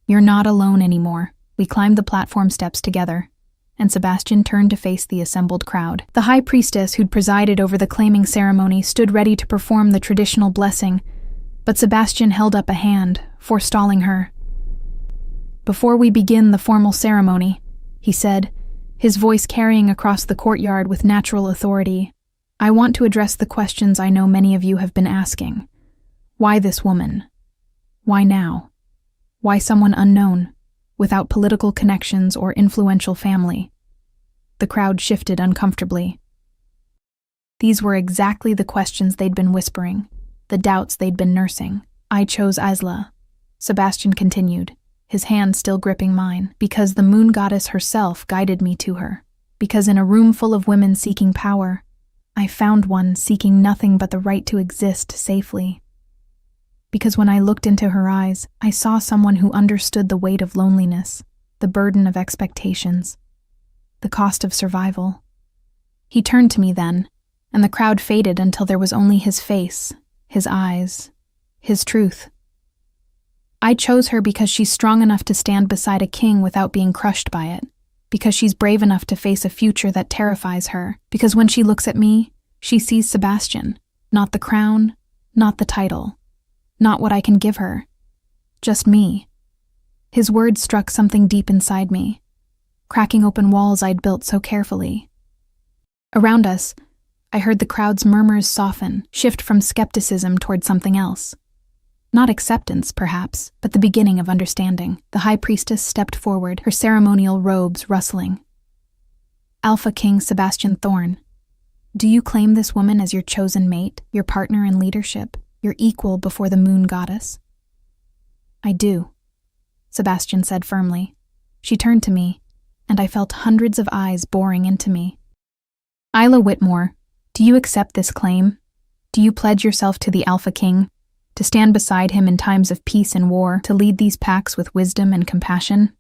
"You're not alone anymore." We climbed the platform steps together, and Sebastian turned to face the assembled crowd. The high priestess who'd presided over the claiming ceremony stood ready to perform the traditional blessing, but Sebastian held up a hand, forestalling her. "Before we begin the formal ceremony," he said, his voice carrying across the courtyard with natural authority, "I want to address the questions I know many of you have been asking. Why this woman? Why now? Why someone unknown, without political connections or influential family?" The crowd shifted uncomfortably. These were exactly the questions they'd been whispering, the doubts they'd been nursing. "I chose Isla," Sebastian continued, his hand still gripping mine, "because the moon goddess herself guided me to her. Because in a room full of women seeking power, I found one seeking nothing but the right to exist safely. Because when I looked into her eyes, I saw someone who understood the weight of loneliness, the burden of expectations, the cost of survival." He turned to me then, and the crowd faded until there was only his face, his eyes, his truth. "I chose her because she's strong enough to stand beside a king without being crushed by it, because she's brave enough to face a future that terrifies her, because when she looks at me, she sees Sebastian, not the crown, not the title, not what I can give her, just me." His words struck something deep inside me, cracking open walls I'd built so carefully. Around us, I heard the crowd's murmurs soften, shift from skepticism toward something else. Not acceptance, perhaps, but the beginning of understanding. The high priestess stepped forward, her ceremonial robes rustling. "Alpha King Sebastian Thorne, do you claim this woman as your chosen mate, your partner in leadership, your equal before the moon goddess?" "I do," Sebastian said firmly. She turned to me, and I felt hundreds of eyes boring into me. "Isla Whitmore, do you accept this claim? Do you pledge yourself to the Alpha King, to stand beside him in times of peace and war, to lead these packs with wisdom and compassion?"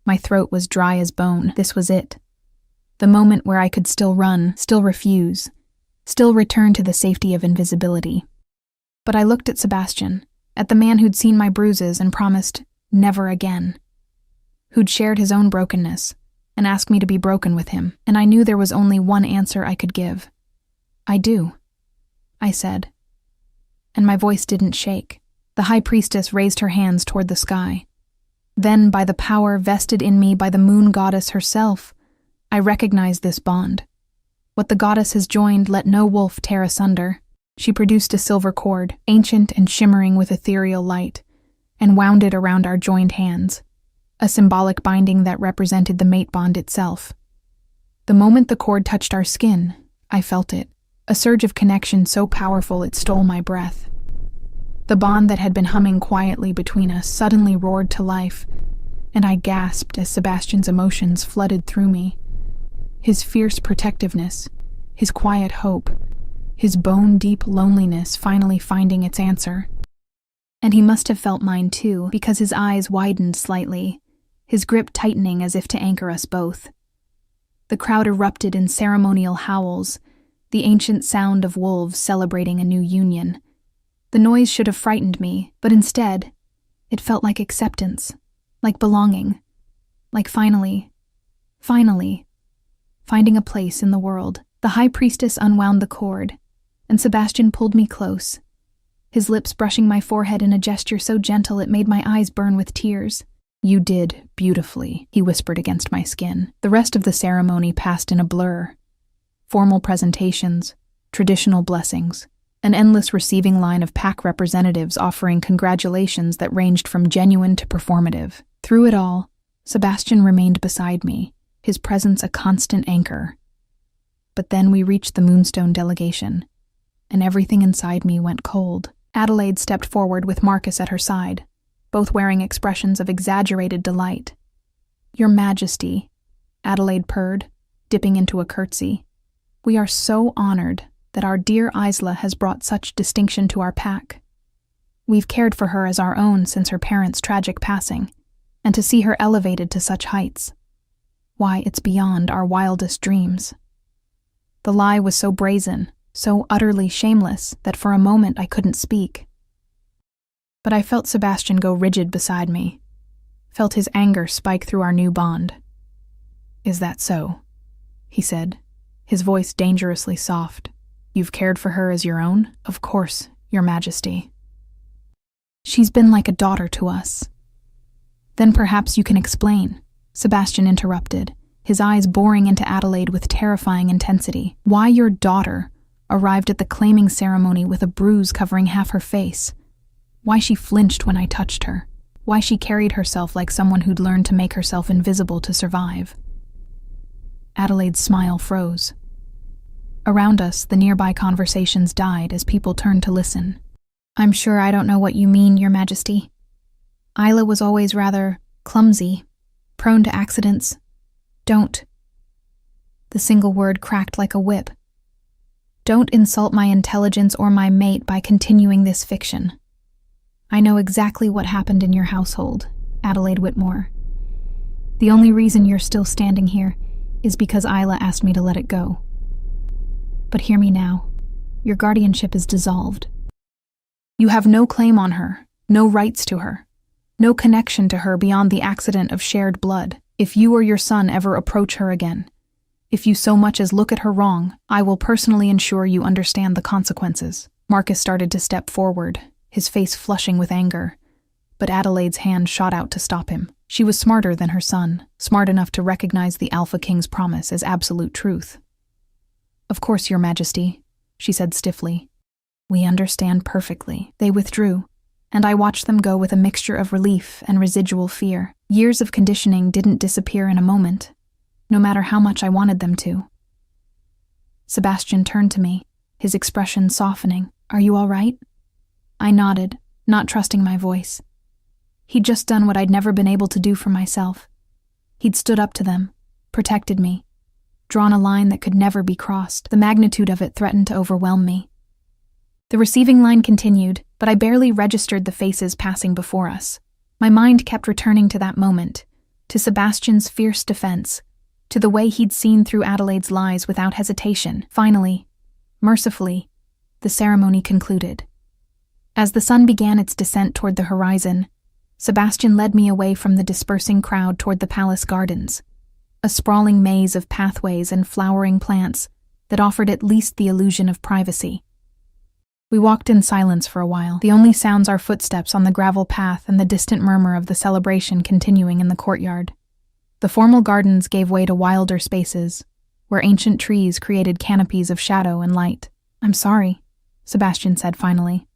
My throat was dry as bone. This was it. The moment where I could still run, still refuse, still return to the safety of invisibility. But I looked at Sebastian, at the man who'd seen my bruises and promised never again, who'd shared his own brokenness and asked me to be broken with him, and I knew there was only one answer I could give. "I do," I said, and my voice didn't shake. The high priestess raised her hands toward the sky. Then, by the power vested in me by the moon goddess herself, I recognized this bond. What the goddess has joined, let no wolf tear asunder. She produced a silver cord, ancient and shimmering with ethereal light, and wound it around our joined hands, a symbolic binding that represented the mate bond itself. The moment the cord touched our skin, I felt it, a surge of connection so powerful it stole my breath. The bond that had been humming quietly between us suddenly roared to life, and I gasped as Sebastian's emotions flooded through me. His fierce protectiveness, his quiet hope, his bone-deep loneliness finally finding its answer. And he must have felt mine too, because his eyes widened slightly, his grip tightening as if to anchor us both. The crowd erupted in ceremonial howls, the ancient sound of wolves celebrating a new union. The noise should have frightened me, but instead, it felt like acceptance, like belonging, like finally finding a place in the world. The high priestess unwound the cord, and Sebastian pulled me close, his lips brushing my forehead in a gesture so gentle it made my eyes burn with tears. "You did beautifully," he whispered against my skin. The rest of the ceremony passed in a blur. Formal presentations, traditional blessings, an endless receiving line of pack representatives offering congratulations that ranged from genuine to performative. Through it all, Sebastian remained beside me, his presence a constant anchor. But then we reached the Moonstone delegation, and everything inside me went cold. Adelaide stepped forward with Marcus at her side, both wearing expressions of exaggerated delight. "Your Majesty," Adelaide purred, dipping into a curtsy. "We are so honored that our dear Isla has brought such distinction to our pack. We've cared for her as our own since her parents' tragic passing, and to see her elevated to such heights, why, it's beyond our wildest dreams." The lie was so brazen, so utterly shameless, that for a moment I couldn't speak. But I felt Sebastian go rigid beside me, felt his anger spike through our new bond. "Is that so?" he said, his voice dangerously soft. "You've cared for her as your own?" "Of course, Your Majesty." "She's been like a daughter to us." "Then perhaps you can explain," Sebastian interrupted, his eyes boring into Adelaide with terrifying intensity. "Why your daughter arrived at the claiming ceremony with a bruise covering half her face. Why she flinched when I touched her. Why she carried herself like someone who'd learned to make herself invisible to survive." Adelaide's smile froze. Around us, the nearby conversations died as people turned to listen. "I'm sure I don't know what you mean, Your Majesty. Isla was always rather clumsy, prone to accidents. Don't." The single word cracked like a whip. "Don't insult my intelligence or my mate by continuing this fiction. I know exactly what happened in your household, Adelaide Whitmore. The only reason you're still standing here is because Isla asked me to let it go. But hear me now. Your guardianship is dissolved. You have no claim on her, no rights to her, no connection to her beyond the accident of shared blood. If you or your son ever approach her again, if you so much as look at her wrong, I will personally ensure you understand the consequences." Marcus started to step forward, his face flushing with anger, but Adelaide's hand shot out to stop him. She was smarter than her son, smart enough to recognize the Alpha King's promise as absolute truth. "Of course, Your Majesty," she said stiffly. "We understand perfectly." They withdrew, and I watched them go with a mixture of relief and residual fear. Years of conditioning didn't disappear in a moment, no matter how much I wanted them to. Sebastian turned to me, his expression softening. "Are you all right?" I nodded, not trusting my voice. He'd just done what I'd never been able to do for myself. He'd stood up to them, protected me, drawn a line that could never be crossed. The magnitude of it threatened to overwhelm me. The receiving line continued, but I barely registered the faces passing before us. My mind kept returning to that moment, to Sebastian's fierce defense, to the way he'd seen through Adelaide's lies without hesitation. Finally, mercifully, the ceremony concluded. As the sun began its descent toward the horizon, Sebastian led me away from the dispersing crowd toward the palace gardens, a sprawling maze of pathways and flowering plants that offered at least the illusion of privacy. We walked in silence for a while, the only sounds our footsteps on the gravel path and the distant murmur of the celebration continuing in the courtyard. The formal gardens gave way to wilder spaces, where ancient trees created canopies of shadow and light. "I'm sorry," Sebastian said finally.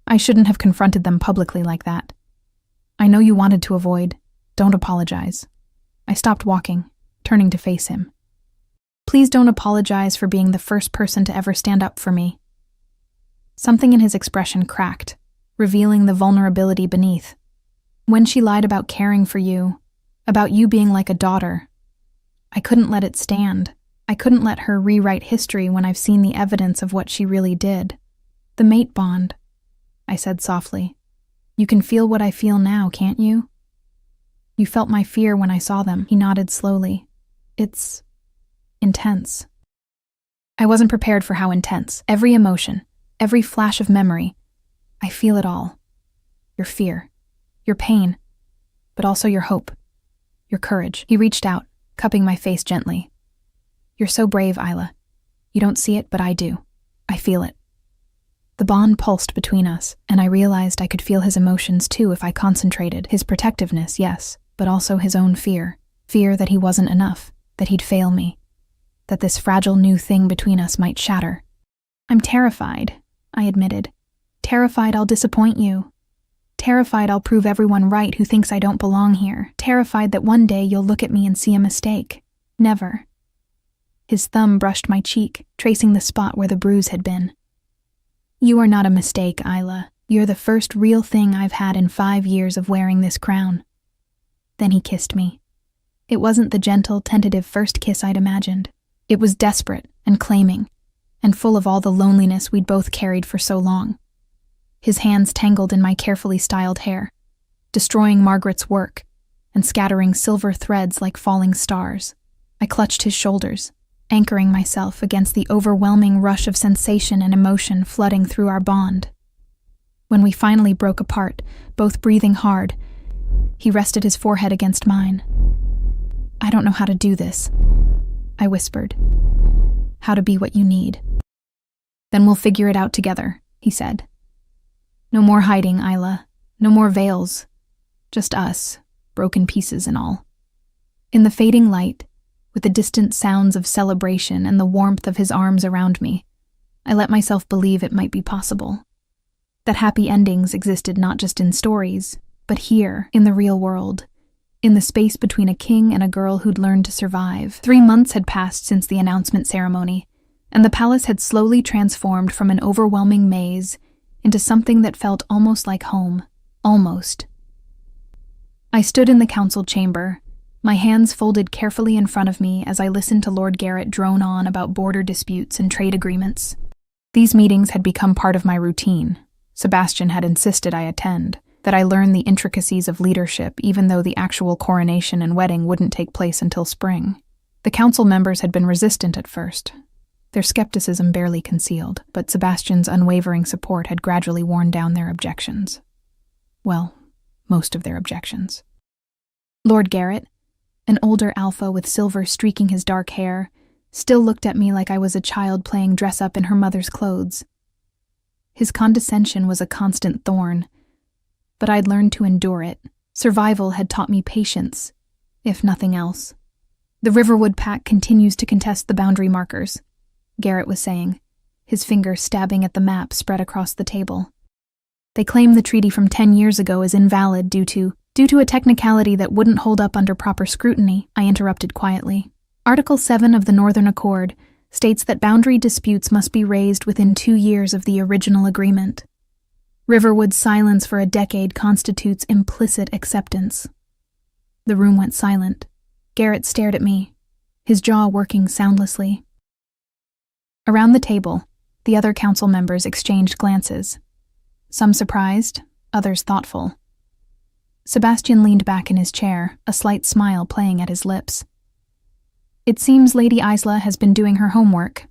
"I shouldn't have confronted them publicly like that. I know you wanted to avoid. Don't apologize." I stopped walking, turning to face him. "Please don't apologize for being the first person to ever stand up for me." Something in his expression cracked, revealing the vulnerability beneath. "When she lied about caring for you, about you being like a daughter, I couldn't let it stand. I couldn't let her rewrite history when I've seen the evidence of what she really did. The mate bond," I said softly. "You can feel what I feel now, can't you? You felt my fear when I saw them." He nodded slowly. "It's intense." I wasn't prepared for how intense. Every emotion, every flash of memory. I feel it all. Your fear, your pain, but also your hope, your courage. He reached out, cupping my face gently. "You're so brave, Isla. You don't see it, but I do. I feel it." The bond pulsed between us, and I realized I could feel his emotions too if I concentrated. His protectiveness, yes, but also his own fear. Fear that he wasn't enough, that he'd fail me, that this fragile new thing between us might shatter. "I'm terrified," I admitted. "Terrified I'll disappoint you. Terrified I'll prove everyone right who thinks I don't belong here. Terrified that one day you'll look at me and see a mistake. Never. His thumb brushed my cheek, tracing the spot where the bruise had been. You are not a mistake, Isla. You're the first real thing I've had in 5 years of wearing this crown. Then he kissed me. It wasn't the gentle, tentative first kiss I'd imagined. It was desperate and claiming, and full of all the loneliness we'd both carried for so long. His hands tangled in my carefully styled hair, destroying Margaret's work and scattering silver threads like falling stars. I clutched his shoulders, anchoring myself against the overwhelming rush of sensation and emotion flooding through our bond. When we finally broke apart, both breathing hard, he rested his forehead against mine. I don't know how to do this, I whispered. How to be what you need. Then we'll figure it out together, he said. No more hiding, Isla. No more veils. Just us, broken pieces and all. In the fading light, with the distant sounds of celebration and the warmth of his arms around me, I let myself believe it might be possible. That happy endings existed not just in stories, but here, in the real world, in the space between a king and a girl who'd learned to survive. 3 months had passed since the announcement ceremony, and the palace had slowly transformed from an overwhelming maze into something that felt almost like home. Almost. I stood in the council chamber, my hands folded carefully in front of me as I listened to Lord Garrett drone on about border disputes and trade agreements. These meetings had become part of my routine. Sebastian had insisted I attend, that I learn the intricacies of leadership even though the actual coronation and wedding wouldn't take place until spring. The council members had been resistant at first, their skepticism barely concealed, but Sebastian's unwavering support had gradually worn down their objections. Well, most of their objections. Lord Garrett, an older alpha with silver streaking his dark hair, still looked at me like I was a child playing dress-up in her mother's clothes. His condescension was a constant thorn, but I'd learned to endure it. Survival had taught me patience, if nothing else. The Riverwood Pact continues to contest the boundary markers, Garrett was saying, his finger stabbing at the map spread across the table. They claim the treaty from 10 years ago is invalid due to a technicality that wouldn't hold up under proper scrutiny, I interrupted quietly. Article 7 of the Northern Accord states that boundary disputes must be raised within 2 years of the original agreement. Riverwood's silence for a decade constitutes implicit acceptance. The room went silent. Garrett stared at me, his jaw working soundlessly. Around the table, the other council members exchanged glances. Some surprised, others thoughtful. Sebastian leaned back in his chair, a slight smile playing at his lips. It seems Lady Isla has been doing her homework.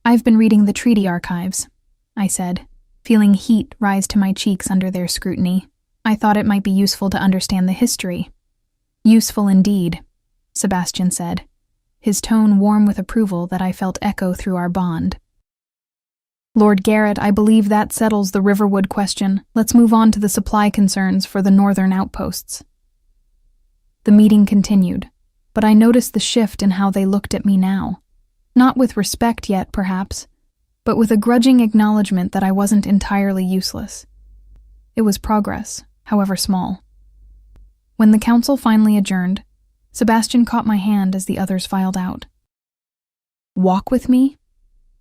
I've been reading the treaty archives, I said, feeling heat rise to my cheeks under their scrutiny. I thought it might be useful to understand the history. Useful indeed, Sebastian said, his tone warm with approval that I felt echo through our bond. Lord Garrett, I believe that settles the Riverwood question. Let's move on to the supply concerns for the northern outposts. The meeting continued, but I noticed the shift in how they looked at me now. Not with respect yet, perhaps, but with a grudging acknowledgement that I wasn't entirely useless. It was progress, however small. When the council finally adjourned, Sebastian caught my hand as the others filed out. Walk with me?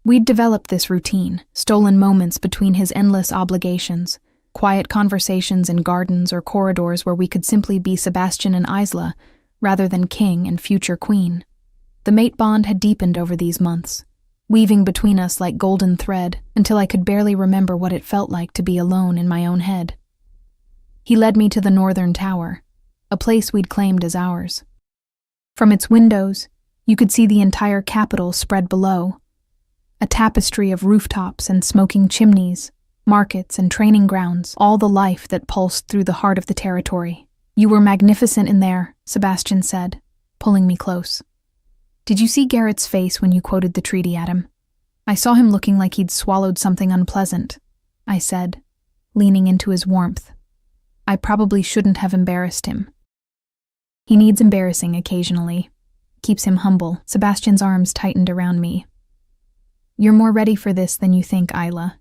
We'd developed this routine, stolen moments between his endless obligations, quiet conversations in gardens or corridors where we could simply be Sebastian and Isla, rather than king and future queen. The mate bond had deepened over these months, weaving between us like golden thread until I could barely remember what it felt like to be alone in my own head. He led me to the northern tower, a place we'd claimed as ours. From its windows, you could see the entire capital spread below, a tapestry of rooftops and smoking chimneys, markets and training grounds, all the life that pulsed through the heart of the territory. You were magnificent in there, Sebastian said, pulling me close. Did you see Garrett's face when you quoted the treaty at him? I saw him looking like he'd swallowed something unpleasant, I said, leaning into his warmth. I probably shouldn't have embarrassed him. He needs embarrassing occasionally. Keeps him humble. Sebastian's arms tightened around me. You're more ready for this than you think, Isla.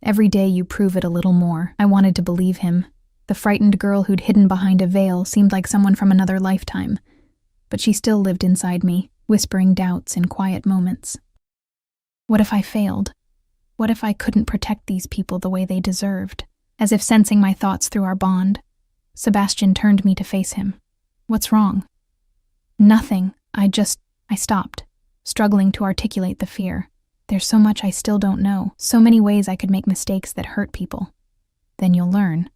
Every day you prove it a little more. I wanted to believe him. The frightened girl who'd hidden behind a veil seemed like someone from another lifetime. but she still lived inside me, whispering doubts in quiet moments. What if I failed? What if I couldn't protect these people the way they deserved? As if sensing my thoughts through our bond, Sebastian turned me to face him. What's wrong? Nothing. I stopped, struggling to articulate the fear. There's so much I still don't know, so many ways I could make mistakes that hurt people. Then you'll learn.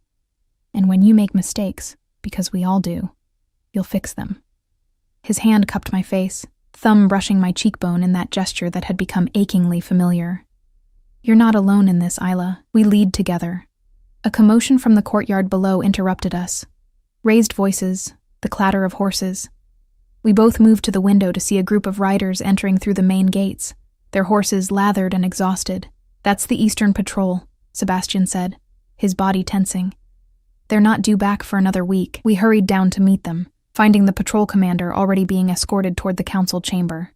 And when you make mistakes, because we all do, you'll fix them. His hand cupped my face, thumb brushing my cheekbone in that gesture that had become achingly familiar. You're not alone in this, Isla. We lead together. A commotion from the courtyard below interrupted us. Raised voices, the clatter of horses. We both moved to the window to see a group of riders entering through the main gates, their horses lathered and exhausted. That's the Eastern Patrol, Sebastian said, his body tensing. They're not due back for another week. We hurried down to meet them, finding the patrol commander already being escorted toward the council chamber.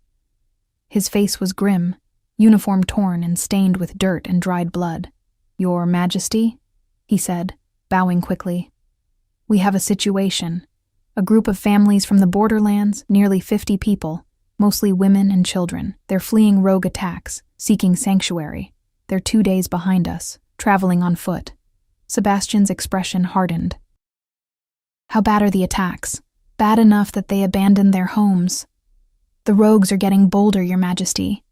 His face was grim, uniform torn and stained with dirt and dried blood. Your Majesty? He said, bowing quickly. We have a situation. A group of families from the borderlands, nearly 50 people, mostly women and children. They're fleeing rogue attacks, seeking sanctuary. They're 2 days behind us, traveling on foot. Sebastian's expression hardened. How bad are the attacks? Bad enough that they abandoned their homes. The rogues are getting bolder, Your Majesty.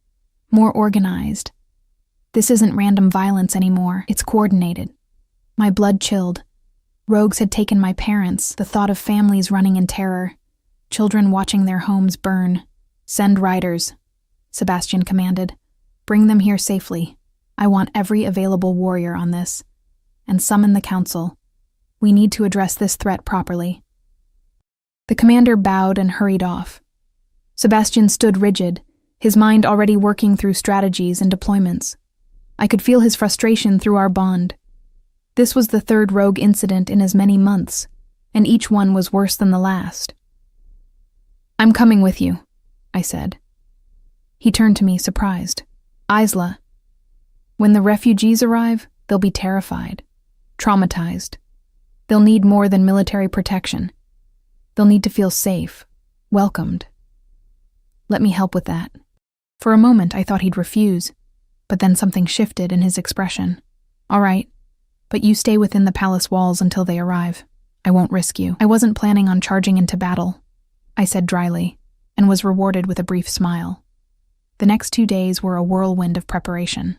More organized. This isn't random violence anymore, it's coordinated. My blood chilled. Rogues had taken my parents, the thought of families running in terror, children watching their homes burn. Send riders, Sebastian commanded. Bring them here safely. I want every available warrior on this. And summon the council. We need to address this threat properly. The commander bowed and hurried off. Sebastian stood rigid, his mind already working through strategies and deployments. I could feel his frustration through our bond. This was the third rogue incident in as many months, and each one was worse than the last. I'm coming with you, I said. He turned to me, surprised. Isla, when the refugees arrive, they'll be terrified, traumatized. They'll need more than military protection. They'll need to feel safe, welcomed. Let me help with that. For a moment, I thought he'd refuse, but then something shifted in his expression. All right, but you stay within the palace walls until they arrive. I won't risk you. I wasn't planning on charging into battle, I said dryly, and was rewarded with a brief smile. The next 2 days were a whirlwind of preparation.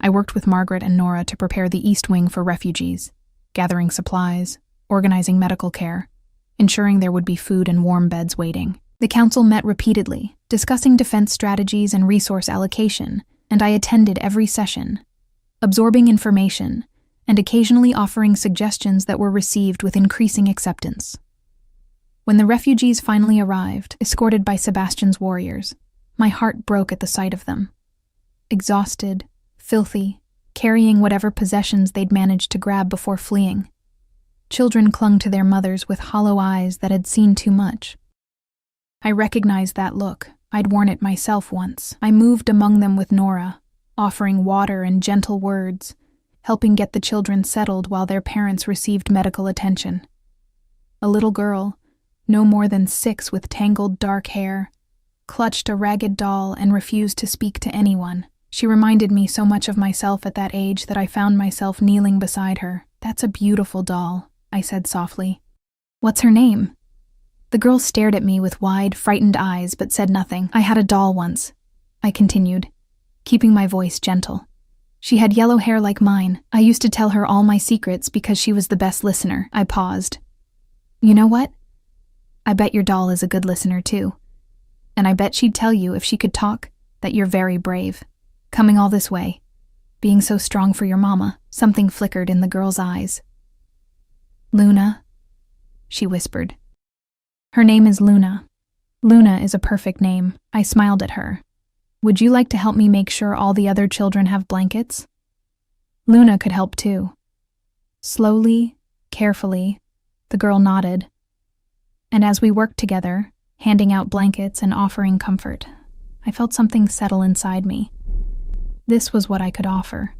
I worked with Margaret and Nora to prepare the East Wing for refugees, gathering supplies, organizing medical care, ensuring there would be food and warm beds waiting. The council met repeatedly, discussing defense strategies and resource allocation, and I attended every session, absorbing information, and occasionally offering suggestions that were received with increasing acceptance. When the refugees finally arrived, escorted by Sebastian's warriors, my heart broke at the sight of them. Exhausted, filthy, carrying whatever possessions they'd managed to grab before fleeing. Children clung to their mothers with hollow eyes that had seen too much. I recognized that look. I'd worn it myself once. I moved among them with Nora, offering water and gentle words, helping get the children settled while their parents received medical attention. A little girl, no more than 6 with tangled dark hair, clutched a ragged doll and refused to speak to anyone. She reminded me so much of myself at that age that I found myself kneeling beside her. That's a beautiful doll, I said softly. What's her name? The girl stared at me with wide, frightened eyes but said nothing. I had a doll once, I continued, keeping my voice gentle. She had yellow hair like mine. I used to tell her all my secrets because she was the best listener. I paused. You know what? I bet your doll is a good listener too. And I bet she'd tell you, if she could talk, that you're very brave. Coming all this way. Being so strong for your mama. Something flickered in the girl's eyes. Luna, she whispered. Her name is Luna. Luna is a perfect name. I smiled at her. Would you like to help me make sure all the other children have blankets? Luna could help too. Slowly, carefully, the girl nodded. And as we worked together, handing out blankets and offering comfort, I felt something settle inside me. This was what I could offer.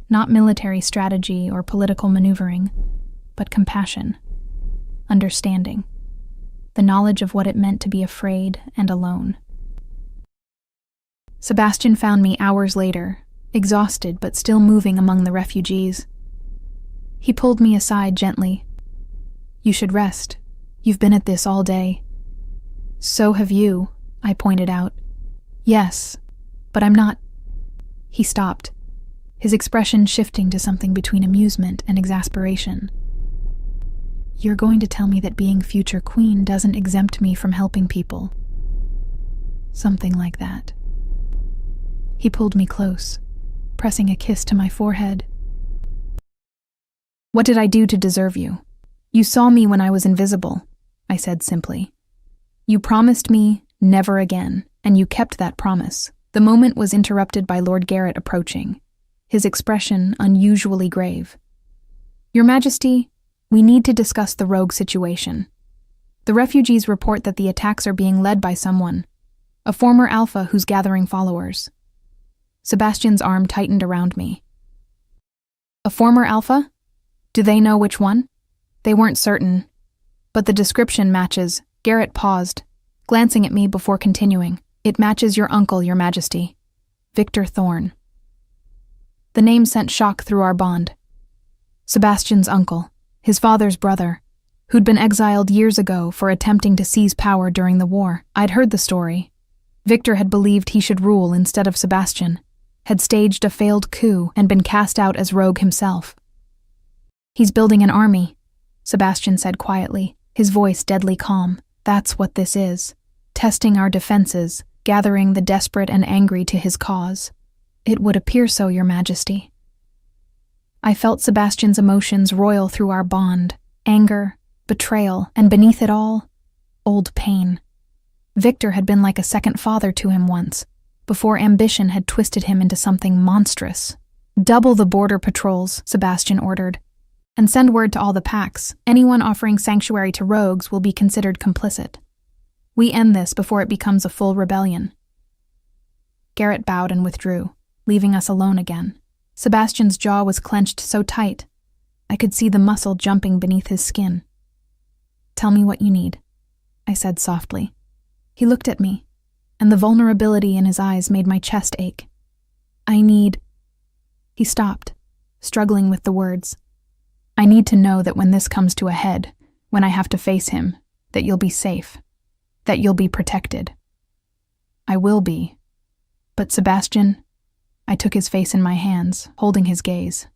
Not military strategy or political maneuvering, but compassion, understanding. the knowledge of what it meant to be afraid and alone. Sebastian found me hours later, exhausted but still moving among the refugees. He pulled me aside gently. "You should rest. You've been at this all day." "So have you," I pointed out. "Yes, but I'm not—" He stopped, his expression shifting to something between amusement and exasperation. "You're going to tell me that being future queen doesn't exempt me from helping people?" "Something like that." He pulled me close, pressing a kiss to my forehead. "What did I do to deserve you? You saw me when I was invisible," I said simply. "You promised me never again, and you kept that promise." The moment was interrupted by Lord Garrett approaching, his expression unusually grave. "Your Majesty, we need to discuss the rogue situation. The refugees report that the attacks are being led by someone, a former alpha who's gathering followers." Sebastian's arm tightened around me. "A former alpha? Do they know which one?" "They weren't certain, but the description matches." Garrett paused, glancing at me before continuing. "It matches your uncle, Your Majesty, Victor Thorne." The name sent shock through our bond. Sebastian's uncle, his father's brother, who'd been exiled years ago for attempting to seize power during the war. I'd heard the story. Victor had believed he should rule instead of Sebastian, had staged a failed coup and been cast out as rogue himself. "He's building an army," Sebastian said quietly, his voice deadly calm. "That's what this is. Testing our defenses, gathering the desperate and angry to his cause." "It would appear so, Your Majesty." I felt Sebastian's emotions roil through our bond, anger, betrayal, and beneath it all, old pain. Victor had been like a second father to him once, before ambition had twisted him into something monstrous. "Double the border patrols," Sebastian ordered, "and send word to all the packs. Anyone offering sanctuary to rogues will be considered complicit. We end this before it becomes a full rebellion." Garrett bowed and withdrew, leaving us alone again. Sebastian's jaw was clenched so tight, I could see the muscle jumping beneath his skin. "Tell me what you need," I said softly. He looked at me, and the vulnerability in his eyes made my chest ache. "I need—" He stopped, struggling with the words. "I need to know that when this comes to a head, when I have to face him, that you'll be safe, that you'll be protected." "I will be. But Sebastian," I took his face in my hands, holding his gaze.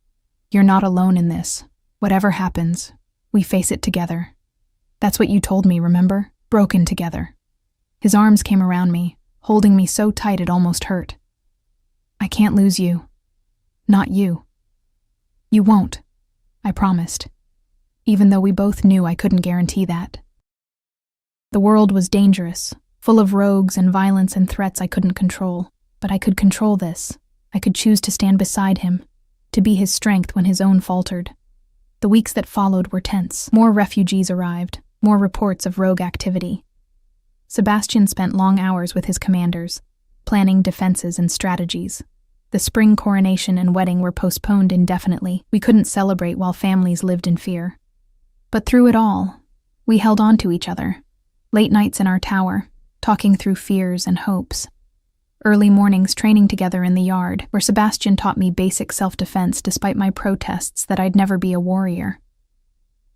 "You're not alone in this. Whatever happens, we face it together. That's what you told me, remember? Broken together." His arms came around me, holding me so tight it almost hurt. "I can't lose you. Not you." "You won't," I promised, even though we both knew I couldn't guarantee that. The world was dangerous, full of rogues and violence and threats I couldn't control, but I could control this. I could choose to stand beside him, to be his strength when his own faltered. The weeks that followed were tense. More refugees arrived, more reports of rogue activity. Sebastian spent long hours with his commanders, planning defenses and strategies. The spring coronation and wedding were postponed indefinitely. We couldn't celebrate while families lived in fear. But through it all, we held on to each other. Late nights in our tower, talking through fears and hopes. Early mornings training together in the yard, where Sebastian taught me basic self-defense despite my protests that I'd never be a warrior.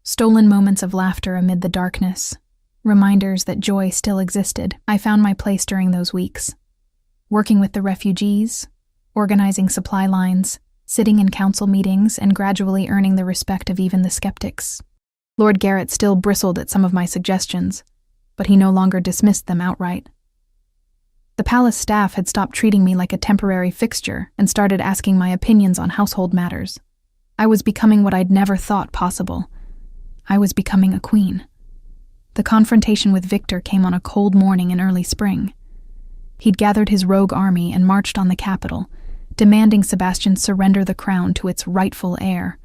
Stolen moments of laughter amid the darkness, reminders that joy still existed. I found my place during those weeks. Working with the refugees, organizing supply lines, sitting in council meetings, and gradually earning the respect of even the skeptics. Lord Garrett still bristled at some of my suggestions, but he no longer dismissed them outright. The palace staff had stopped treating me like a temporary fixture and started asking my opinions on household matters. I was becoming what I'd never thought possible. I was becoming a queen. The confrontation with Victor came on a cold morning in early spring. He'd gathered his rogue army and marched on the capital, demanding Sebastian surrender the crown to its rightful heir.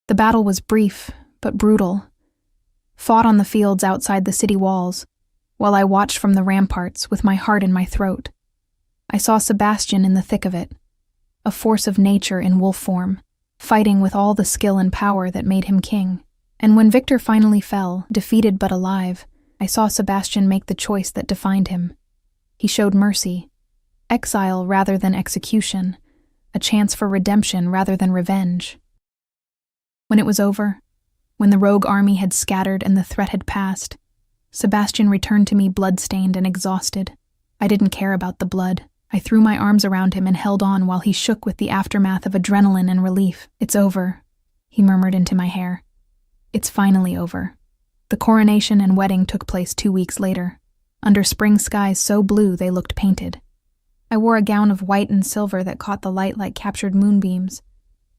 The battle was brief, but brutal, fought on the fields outside the city walls, while I watched from the ramparts with my heart in my throat. I saw Sebastian in the thick of it, a force of nature in wolf form, fighting with all the skill and power that made him king. And when Victor finally fell, defeated but alive, I saw Sebastian make the choice that defined him. He showed mercy, exile rather than execution, a chance for redemption rather than revenge. When it was over, when the rogue army had scattered and the threat had passed, Sebastian returned to me blood-stained and exhausted. I didn't care about the blood. I threw my arms around him and held on while he shook with the aftermath of adrenaline and relief. "It's over," he murmured into my hair. "It's finally over." The coronation and wedding took place 2 weeks later, under spring skies so blue they looked painted. I wore a gown of white and silver that caught the light like captured moonbeams,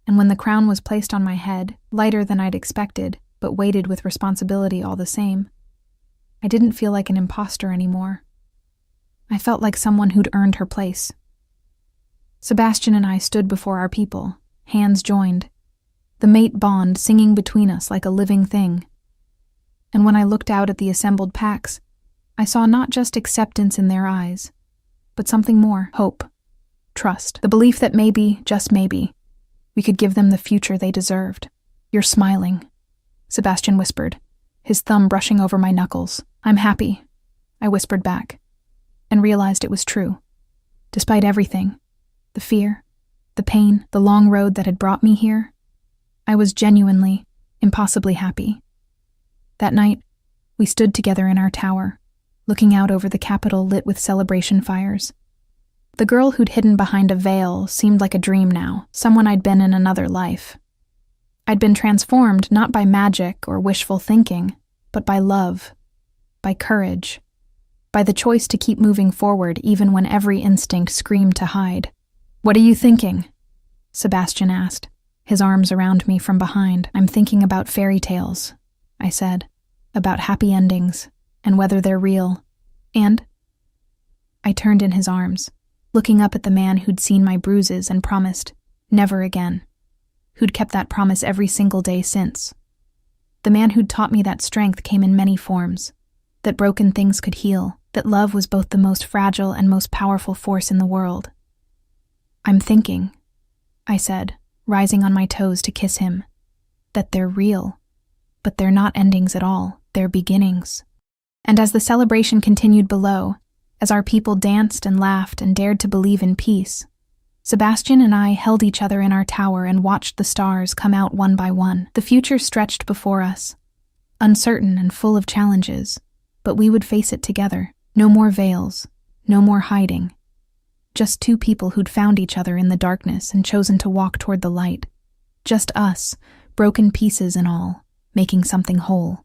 and when the crown was placed on my head, lighter than I'd expected, but weighted with responsibility all the same, I didn't feel like an imposter anymore. I felt like someone who'd earned her place. Sebastian and I stood before our people, hands joined, the mate bond singing between us like a living thing. And when I looked out at the assembled packs, I saw not just acceptance in their eyes, but something more: hope, trust, the belief that maybe, just maybe, we could give them the future they deserved. "You're smiling," Sebastian whispered, his thumb brushing over my knuckles. "I'm happy," I whispered back, and realized it was true. Despite everything, the fear, the pain, the long road that had brought me here, I was genuinely, impossibly happy. That night, we stood together in our tower, looking out over the capital lit with celebration fires. The girl who'd hidden behind a veil seemed like a dream now, someone I'd been in another life. I'd been transformed not by magic or wishful thinking, but by love, by courage, by the choice to keep moving forward even when every instinct screamed to hide. "What are you thinking?" Sebastian asked, his arms around me from behind. "I'm thinking about fairy tales," I said, "about happy endings, and whether they're real. And—" I turned in his arms, looking up at the man who'd seen my bruises and promised, never again, who'd kept that promise every single day since. The man who'd taught me that strength came in many forms, that broken things could heal, that love was both the most fragile and most powerful force in the world. "I'm thinking," I said, rising on my toes to kiss him, "that they're real, but they're not endings at all, they're beginnings." And as the celebration continued below, as our people danced and laughed and dared to believe in peace, Sebastian and I held each other in our tower and watched the stars come out one by one. The future stretched before us, uncertain and full of challenges, but we would face it together. No more veils, no more hiding. Just two people who'd found each other in the darkness and chosen to walk toward the light. Just us, broken pieces and all, making something whole.